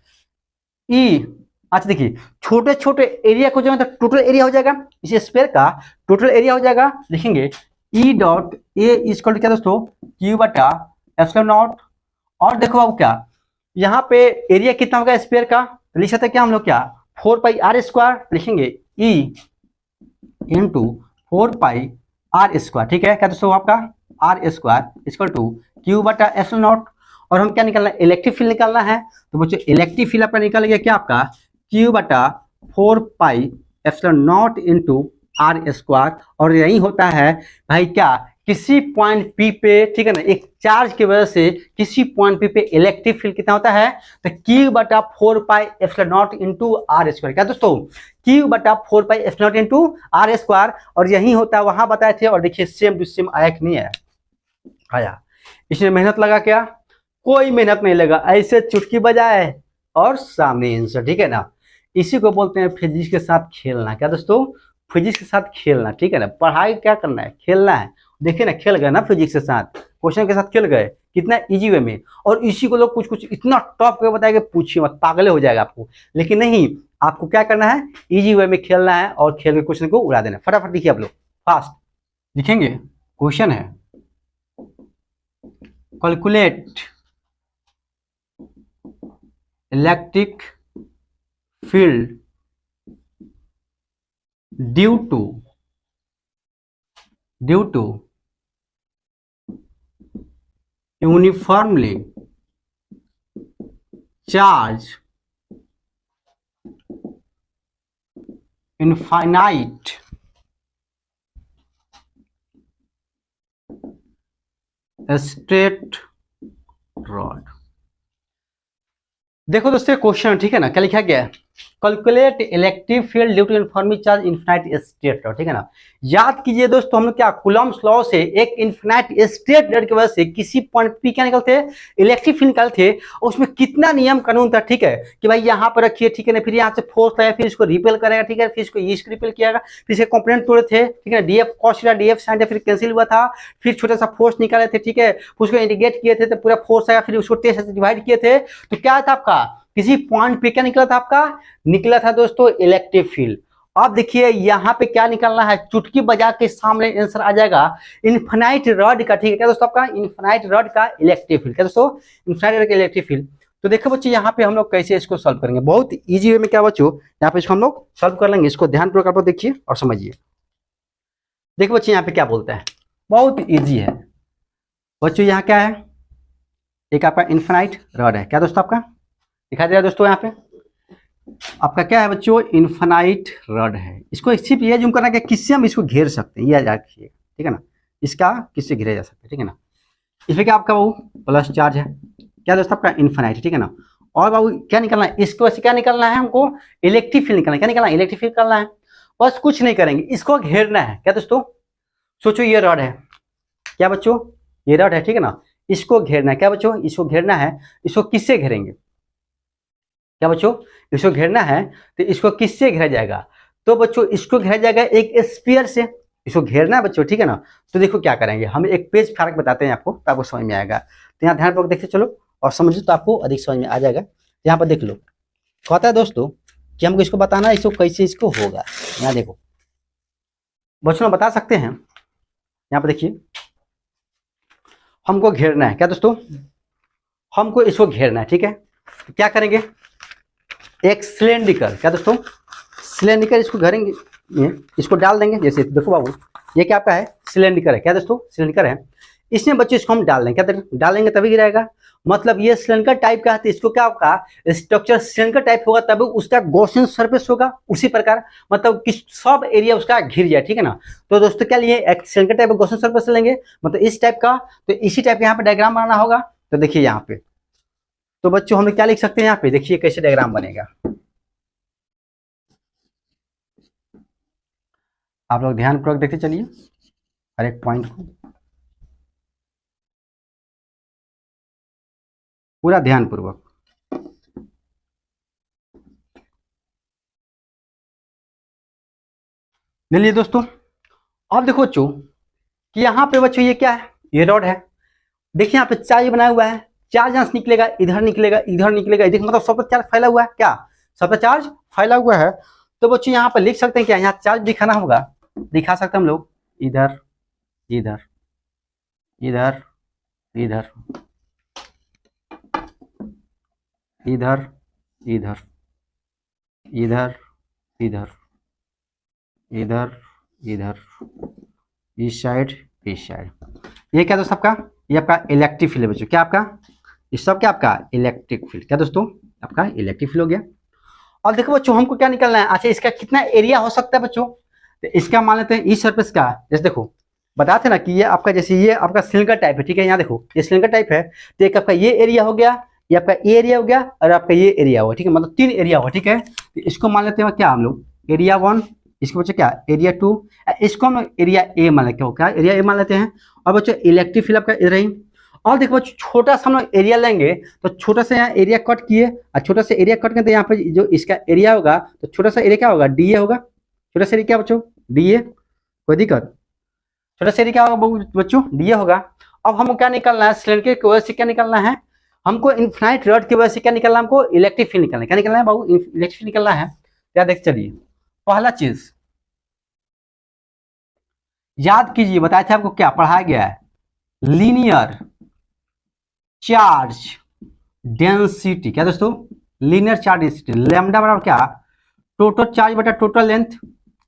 Speaker 1: ई। अच्छा देखिए छोटे छोटे एरिया को जो मतलब टोटल एरिया हो जाएगा, इस स्फीयर का टोटल एरिया हो जाएगा, लिखेंगे E dot A equal to क्या दोस्तों क्यू बटा एप्सिलॉन नॉट। और देखो बाबू क्या यहाँ पे एरिया कितना होगा स्फीयर का, तो लिख सकते हैं क्या हम लोग क्या 4 पाई आर स्क्वायर, लिखेंगे E into 4 pi R square, ठीक है। क्या दोस्तों आपका R square equal to Q बटा एप्सिलॉन नॉट। और हम क्या निकालना है, इलेक्ट्रिक फील्ड निकालना है, तो बच्चों इलेक्ट्रिक फील्ड आपका निकल गया क्या आपका क्यू बटा 4 pi epsilon not into R square. और यही होता है भाई क्या किसी पॉइंट पी पे, ठीक है ना, एक चार्ज की वजह से किसी पॉइंट पी पे इलेक्ट्रिक फील्ड कितना होता है, तो क्यू बटा 4 pi epsilon not into R square, क्या दोस्तों क्यू बटा 4 pi epsilon not into R square. और यही होता है वहां बताए थे, और देखिए सेम टू सेम आया कि नहीं आया, आया। इसमें मेहनत लगा क्या, कोई मेहनत नहीं लगा, ऐसे चुटकी बजाए और सामने आंसर, ठीक है ना। इसी को बोलते हैं फिजिक्स के साथ खेलना, क्या दोस्तों फिजिक्स के साथ खेलना, ठीक है ना। पढ़ाई क्या करना है, खेलना है। देखिए ना खेल गए ना फिजिक्स के साथ, क्वेश्चन के साथ खेल गए कितना इजी वे में। और इसी को लोग कुछ कुछ इतना टॉप करके बताएंगे पूछिए मत, पागले हो जाएगा आपको। लेकिन नहीं, आपको क्या करना है इजी वे में खेलना है और खेल के क्वेश्चन को उड़ा देना। फटाफट लिखिए आप लोग फास्ट लिखेंगे। क्वेश्चन है calculate electric field due to uniformly charged infinite straight rod। देखो दोस्तों क्वेश्चन, ठीक है ना, क्या लिखा गया है, calculate electric field due to uniformly charge infinite straight rod, ठीक है ना। याद कीजिए दोस्तों हम लोग क्या कूलम्ब्स लॉ से एक इनफिनाइट स्ट्रेट रॉड की वजह से किसी पॉइंट पी क्या निकलते इलेक्ट्रिक फील्ड निकालते, और उसमें कितना नियम कानून था, ठीक है, कि भाई यहाँ पर रखिए, ठीक है ना, फिर यहाँ से फोर्स लगाया, फिर इसको रिपेल करेगा, ठीक है, फिर इसको इसको रिपेल किया, फिर इसके कंपोनेंट तोड़े थे, ठीक है, डीएफ कॉस डीएफ साइन फिर कैंसिल हुआ था, फिर छोटा सा फोर्स निकाले थे, ठीक है, उसको इंटीग्रेट किए थे तो पूरा फोर्स आया, फिर उसको टेस्ट से डिवाइड किए थे, तो क्या था आपका किसी पॉइंट पे क्या निकला था, आपका निकला था दोस्तों इलेक्ट्रिक फील्ड। अब देखिए यहाँ पे क्या निकलना है, चुटकी बजा के सामने आंसर आ जाएगा इनफिनाइट रॉड का, ठीक है, क्या दोस्तों आपका इनफिनाइट रॉड का इलेक्ट्रिक फील्ड, क्या दोस्तों इनफिनाइट रॉड का इलेक्ट्रिक फील्ड। तो देखो बच्चों यहाँ पे हम लोग कैसे इसको सॉल्व करेंगे, बहुत इजी वे में क्या बच्चों यहाँ पे इसको हम लोग सॉल्व कर लेंगे। इसको ध्यानपूर्वक आप देखिए और समझिए। देखो बच्चों यहाँ पे क्या बोलता है, बहुत इजी है बच्चों। यहाँ क्या है, एक आपका इनफिनाइट रॉड है, क्या दोस्तों आपका दिखाई दे रहा है दोस्तों, यहाँ पे आपका क्या है बच्चों इनफिनाइट रॉड है। इसको सिर्फ ये जूम करना है कि किससे हम इसको घेर सकते हैं, ये याद रखिए, ठीक है ना, इसका किससे घेरा जा सकता है, ठीक है ना। इसमें क्या आपका बाबू प्लस चार्ज है, क्या दोस्तों आपका इनफिनाइट, ठीक है ना। और बाबू क्या निकलना है, इसको ऐसे क्या निकलना है, हमको इलेक्ट्रिक फील्ड निकलना है, क्या निकलना है इलेक्ट्रिक फील्ड निकलना है। बस कुछ नहीं करेंगे, इसको घेरना है, क्या दोस्तों सोचो ये रॉड है, क्या बच्चों ये रॉड है, ठीक है ना, इसको घेरना है, क्या बच्चों इसको घेरना है। इसको किससे घेरेंगे, क्या बच्चों इसको घेरना है, तो इसको किससे घेरा जाएगा, तो बच्चों इसको घेरा जाएगा एक स्फीयर से, इसको घेरना है बच्चों, ठीक है ना। तो देखो क्या करेंगे, हम एक पेज फाड़ के बताते हैं आपको, तो आपको समझ में आएगा। तो यहाँ ध्यानपूर्वक देखते चलो और समझो तो आपको अधिक समझ में आ जाएगा। यहाँ पर देख लो कहता है दोस्तों कि हमको इसको बताना है, इसको कैसे इसको होगा। यहाँ देखो बच्चों बता सकते हैं, यहाँ पे देखिए हमको घेरना है क्या दोस्तों, हमको इसको घेरना है, ठीक है। तो क्या करेंगे, एक सिलेंड्रिकल, क्या दोस्तों, सिलेंड्रिकल इसको घेरेंगे, इसको डाल देंगे। जैसे देखो बाबू, ये क्या आपका है, सिलेंड्रिकल है, क्या दोस्तों, सिलेंड्रिकल है। इसमें बच्चे इसको हम डाल देंगे, क्या डालेंगे तभी गिराएगा। मतलब ये सिलेंडर टाइप का है, तो इसको क्या होगा, स्ट्रक्चर सिलेंडर टाइप होगा तब उसका गॉसियन सरफेस होगा। उसी प्रकार मतलब कि सब एरिया उसका घिर जाए, ठीक है ना। तो दोस्तों क्या लिए, एक सिलेंडर टाइप का गॉसियन सरफेस लेंगे, मतलब इस टाइप का। तो इसी टाइप का यहाँ पे डायग्राम बनाना होगा। तो देखिए यहाँ पे, तो बच्चों हम लोग क्या लिख सकते हैं, यहाँ पे देखिए कैसे डायग्राम बनेगा। आप लोग ध्यानपूर्वक देखते चलिए हर एक पॉइंट को, पूरा ध्यानपूर्वक। ले लिए दोस्तों। अब देखो बच्चों कि यहाँ पे बच्चों ये क्या है, ये रॉड है। देखिए यहाँ पे चार्ज बनाया हुआ है, चार्ज यहाँ से निकलेगा, इधर निकलेगा, इधर निकलेगा। देखिए मतलब सब पर चार्ज फैला हुआ है, क्या सब पर चार्ज फैला हुआ है। तो बच्चों यहाँ पर लिख सकते हैं क्या, यहाँ चार्ज दिखाना होगा, दिखा सकते हैं हम लोग, इधर इधर इधर इधर इधर इधर इधर इधर इधर इधर, इस साइड इस साइड। ये क्या दोस्तों आपका, ये आपका इलेक्ट्रिक फील्ड है बच्चों, क्या आपका, ये सब क्या आपका इलेक्ट्रिक फील्ड, क्या दोस्तों आपका इलेक्ट्रिक फील्ड हो गया। और देखो बच्चों हमको क्या निकलना है, अच्छा इसका कितना एरिया हो सकता है बच्चों। तो इसका मान लेते हैं इस सरफेस का, जैसे देखो बताते ना कि ये आपका, जैसे ये आपका सिलिंडर टाइप है, ठीक है। यहाँ देखो ये सिलिंडर टाइप है, तो एक आपका ये एरिया हो गया, ये आपका ये एरिया हो गया, और आपका ये एरिया हुआ, ठीक है। मतलब 3 एरिया हुआ, ठीक है। तो इसको मान लेते हैं क्या हम लोग, एरिया 1, इसको बच्चे क्या एरिया 2, इसको हम एरिया ए मान लेते हैं, क्या एरिया ए मान लेते हैं। और बच्चों इलेक्ट्रिक फील्ड आपका इधर ही। और देखो बच्चों छोटा सा हम लोग एरिया लेंगे, तो छोटा सा यहाँ एरिया कट किए, और छोटा सा एरिया कट करते यहाँ पे जो इसका एरिया होगा, तो छोटा सा एरिया क्या होगा, डी ए होगा। छोटा सा एरिया क्या बच्चों, डी ए, कोई दिक्कत, छोटा सा एरिया क्या होगा बच्चों, डी ए होगा। अब हमको क्या निकलना है, सिलेंडर की वजह से क्या निकलना है हमको, इन्फिनाइट रॉड की वजह से क्या निकलना है हमको, इलेक्ट्रिक फील्ड निकलना है। क्या निकलना है बाबू, इलेक्ट्रिक फील्ड निकलना है। क्या देख चलिए, पहला चीज याद कीजिए, बताया था आपको क्या पढ़ाया गया है, लीनियर चार्ज डेंसिटी, क्या दोस्तों, लीनियर चार्ज डेंसिटी, लैम्डा बराबर क्या, टोटल चार्ज बटा टोटल लेंथ,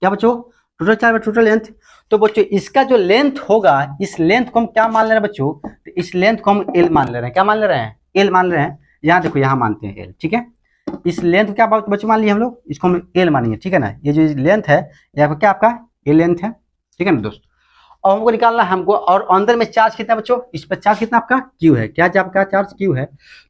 Speaker 1: क्या बच्चों, टोटल चार्ज बटा टोटल लेंथ। तो बच्चों इसका जो लेंथ होगा, इस लेंथ को हम क्या मान ले रहे हैं बच्चों, तो इस लेंथ को हम एल मान ले रहे हैं। क्या मान ले रहे हैं, एल मान रहे हैं। यहाँ देखो यहाँ मानते हैं एल, ठीक है। इस लेंथ क्या बच्चों मान लिया हम लोग, इसको हम एल मानेंगे, ठीक है ना। ये जो लेंथ है ये आपका क्या, आपका ए लेंथ है, ठीक है ना दोस्तों। और हमको निकालना है हमको, और अंदर में चार्ज कितना बच्चों, इस पर चार्ज कितना आपका क्यू है, क्या आपका चार्ज क्यू है।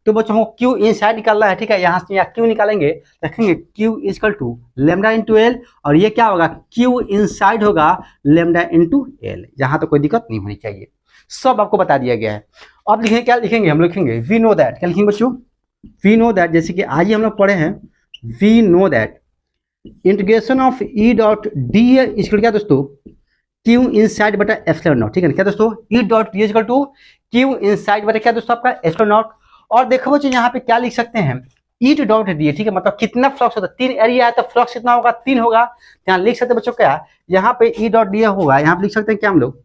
Speaker 1: तो बच्चों हमको क्यू इनसाइड निकालना है, ठीक है। यहाँ से क्यू निकालेंगे, रखेंगे Q equal to lambda into L, और ये क्या होगा, क्यू इनसाइड होगा लैम्डा इंटू एल। यहाँ तो कोई दिक्कत नहीं होनी चाहिए, सब आपको बता दिया गया है। अब लिखेंगे, क्या लिखेंगे हम लोग, लिखेंगे वी नो दैट, क्या लिखेंगे बच्चों, वी नो दैट। जैसे कि आज ही हम लोग पढ़े हैं, we know that integration of E dot D equal क्या दोस्तों, क्यू इनसाइड बटा एप्सिलॉन नॉट, ठीक है ना। क्या दोस्तों, E dot D equal to Q inside बटा क्या दोस्तों आपका एप्सिलॉन नॉट। और देखो बच्चों यहाँ पे क्या लिख सकते हैं, ई डॉट डी, ठीक है। मतलब कितना फ्लक्स होता है, 3 एरिया है तो फ्लक्स कितना होगा, 3 होगा। यहाँ लिख सकते हैं बच्चों क्या, यहाँ पे ई डॉट डी होगा, यहाँ पे लिख सकते हैं क्या हम लोग,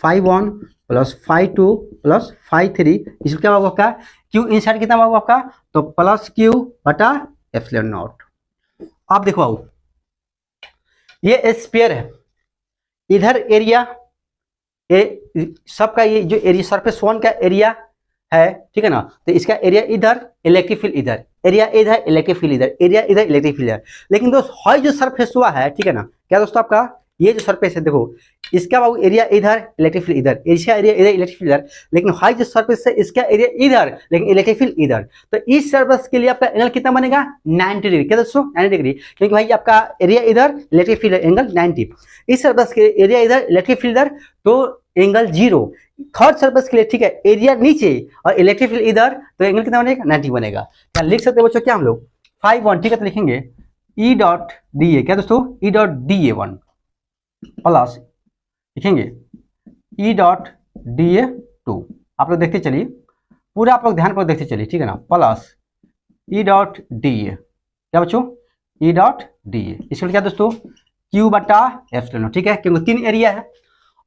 Speaker 1: 5-1 प्लस 5-2 प्लस 5-3, इसमें क्या होगा आपका, क्यू इनसाइड कितना होगा आपका, तो प्लस क्यू बटा एप्सिलॉन नॉट। आप देखो आओ, ये स्फीयर है, इधर एरिया सबका, ये जो एरिया सरफेस 1 का एरिया है, ठीक है ना। तो इसका एरिया इधर, इलेक्ट्रिक फील्ड इधर, एरिया इधर, इलेक्ट्रिक फील्ड इधर, एरिया इधर, इलेक्ट्रिक फील्ड इधर। लेकिन दोस्त हॉय जो सरफेस हुआ है, ठीक है ना, क्या दोस्तों आपका ये जो सरफेस है, देखो इसका बाबू एरिया इधर, इलेक्ट्रिक फील्ड इधर, इसका एरिया इधर, इलेक्ट्रिक फील्ड इधर। लेकिन हॉय जो सरफेस है, इसका एरिया इधर, लेकिन इलेक्ट्रिक फील्ड इधर। तो इस सरफेस के लिए आपका एंगल कितना बनेगा, 90 डिग्री, क्या दोस्तों 90 डिग्री, क्योंकि भाई आपका एरिया इधर, इलेक्ट्रिक फील्ड एंगल 90। इस सरफेस के एरिया इधर, इलेक्ट्रिक फील्ड इधर, तो एंगल 0। थर्ड सरफेस के लिए, ठीक है, एरिया नीचे और इलेक्ट्रिक फील्ड इधर, तो एंगल कितना बनेगा, 90 बनेगा। क्या लिख सकते हैं बच्चों, क्या हम लोग 5-1, ठीक है। तो लिखेंगे ई डॉट डी ए, क्या दोस्तों, E dot D A 1 plus लिखेंगे ई डॉट डी ए 2। आप लोग देखते चलिए, पूरा आप लोग ध्यान पर देखते चलिए, ठीक है ना, plus E dot D A, क्या बच्चों, ई डॉट डी ए। इसके लिए क्या दोस्तों, Q बटा एप्सिलॉन नॉट, ठीक है, क्योंकि 3 एरिया है।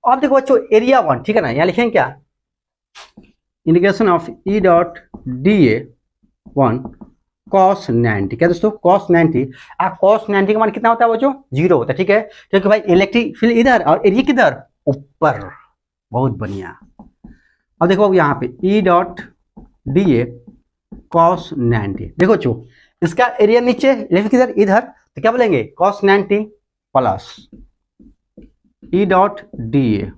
Speaker 1: अब देखो बच्चों एरिया 1, ठीक है ना, यहाँ लिखेंगे क्या, integration of E dot dA 1 cos 90, क्या दोस्तों cos 90। cos 90 का मान कितना होता है बच्चों, 0 होता है, ठीक है, क्योंकि भाई इलेक्ट्रिक फील्ड इधर और एरिया किधर, ऊपर। बहुत बढ़िया। अब देखो यहाँ पे E डॉट dA cos 90, देखो बच्चों इसका एरिया नीचे, इलेक्ट्रिक किधर, इधर, तो क्या बोलेंगे cos 90 plus E dot dA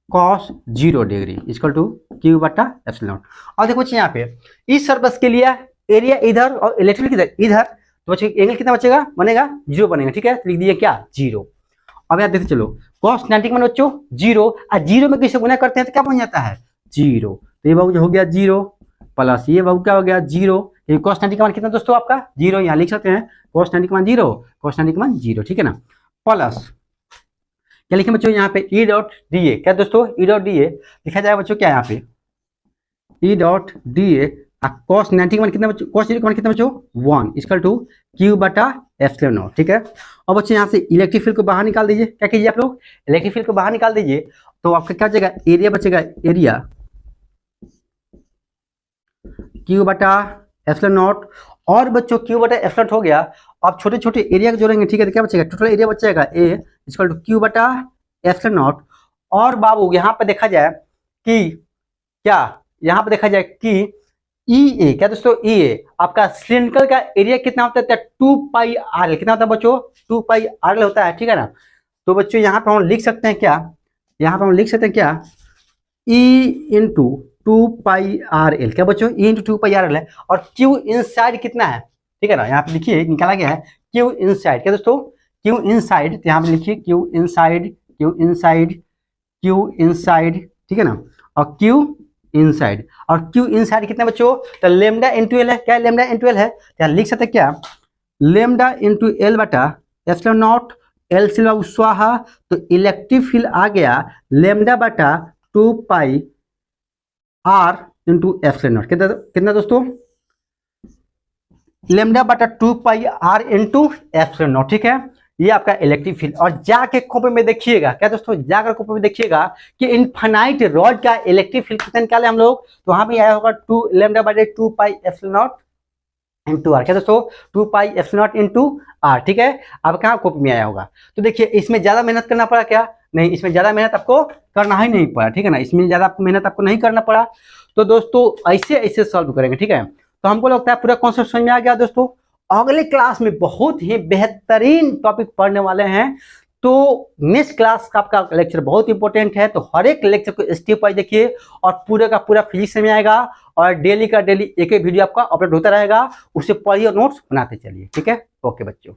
Speaker 1: cos 0 degree equal to Q बटा एप्सिलॉन नॉट। और देखो यहाँ पे इस सर्कल के लिए एरिया इधर और इलेक्ट्रिक किधर, इधर, तो बच्चों एंगल कितना बचेगा, बनेगा 0 बनेगा, ठीक है, लिख दिए क्या 0। अब यहाँ देखते चलो cos 90 का मान बच्चों 0, और 0 में किसे गुना करते हैं तो क्या बन जाता है 0, तो ये बाबू हो गया 0 प्लस ये बाबू क्या हो गया 0। ये cos 90 का मान कितना दोस्तों आपका 0, यहाँ लिख सकते हैं cos 90 का मान 0, cos 90 का मान 0, ठीक है ना, प्लस क्या लिखे बच्चों यहाँ पे E डॉट dA, क्या दोस्तों E डॉट dA लिखा जाएगा बच्चों क्या यहाँ पे E डॉट dA cos 90 का मान कितना बच्चों, cos 0 का मान कितना बच्चों 1 इक्वल टू Q बटा एप्सिलॉन नॉट, ठीक है। अब बच्चों यहाँ से इलेक्ट्रिक फील्ड को बाहर निकाल दीजिए, क्या कीजिए आप लोग, इलेक्ट्रिक फील्ड को बाहर निकाल दीजिए, तो आपका क्या बचेगा, एरिया बचेगा, एरिया Q बटा एप्सिलॉन नॉट, और बच्चों Q बटा एप्सिलॉन हो गया। अब छोटे छोटे एरिया को जोड़ेंगे, ठीक है, तो क्या बचेगा, टोटल एरिया बचेगा A इक्वल टू Q बटा एप्सिलॉन नॉट। और बाबू यहाँ पे देखा जाए कि क्या, यहाँ पे देखा जाए कि EA, क्या दोस्तों EA आपका सिलेंडर का एरिया कितना होता है 2 पाई RL, कितना होता है बच्चों 2 पाई RL होता है, ठीक है ना। तो बच्चों यहाँ पे हम लिख सकते हैं क्या, यहाँ पे हम लिख सकते हैं क्या E इंटू 2 पाई RL, क्या बच्चों E इंटू 2 पाई RL है, और Q इनसाइड कितना है, ठीक है ना, यहाँ पे लिखिए निकाला गया है Q इनसाइड, क्या दोस्तों Q इनसाइड, तो यहाँ पे लिखिए Q inside, Q inside, Q inside, ठीक है ना, और Q इनसाइड, और Q इनसाइड कितना बच्चों, तो लेमडा इंटू एल है, क्या लेमडा इंटू एल है, क्या लिख सकते हैं क्या लेमडा इंटू एल बटा एप्सिलॉन नॉट, एल से स्वाहा, तो इलेक्ट्रिक फील्ड आ गया लेमडा बटा 2 पाई R इंटू एप्सिलॉन नॉट, कितना कितना दोस्तों लेमडा बटा 2 पाई R इंटू एप्सिलॉन नॉट, ठीक है, ये आपका इलेक्ट्रिक फील्ड। और जाके कॉपी में देखिएगा, क्या दोस्तों जाकर कॉपी में देखिएगा कि इनफाइनाइट रॉड का इलेक्ट्रिक फील्ड कितना निकाले हम लोग, तो वहां भी आया होगा 2 लेमडा बटे 2 पाई एप्सिलॉन नॉट इंटू R, क्या दोस्तों 2 पाई एप्सिलॉन नॉट इंटू R, ठीक है, अब कहाँ कॉपी में आया होगा। तो देखिए इसमें ज्यादा मेहनत करना पड़ा क्या, नहीं, इसमें ज्यादा मेहनत आपको करना ही नहीं पड़ा, ठीक है ना, इसमें ज्यादा मेहनत आपको नहीं करना पड़ा। तो दोस्तों ऐसे ऐसे सॉल्व करेंगे, ठीक है, तो हमको लगता है पूरा कॉन्सेप्ट समझ में आ गया दोस्तों। अगले क्लास में बहुत ही बेहतरीन टॉपिक पढ़ने वाले हैं, तो नेक्स्ट क्लास का आपका लेक्चर बहुत इंपॉर्टेंट है, तो हर एक लेक्चर को स्टेप वाइज देखिए, और पूरे का पूरा फिजिक्स में आएगा, और डेली का डेली एक एक वीडियो आपका अपलोड होता रहेगा, उसे पढ़िए और नोट्स बनाते चलिए, ठीक है। ओके बच्चों।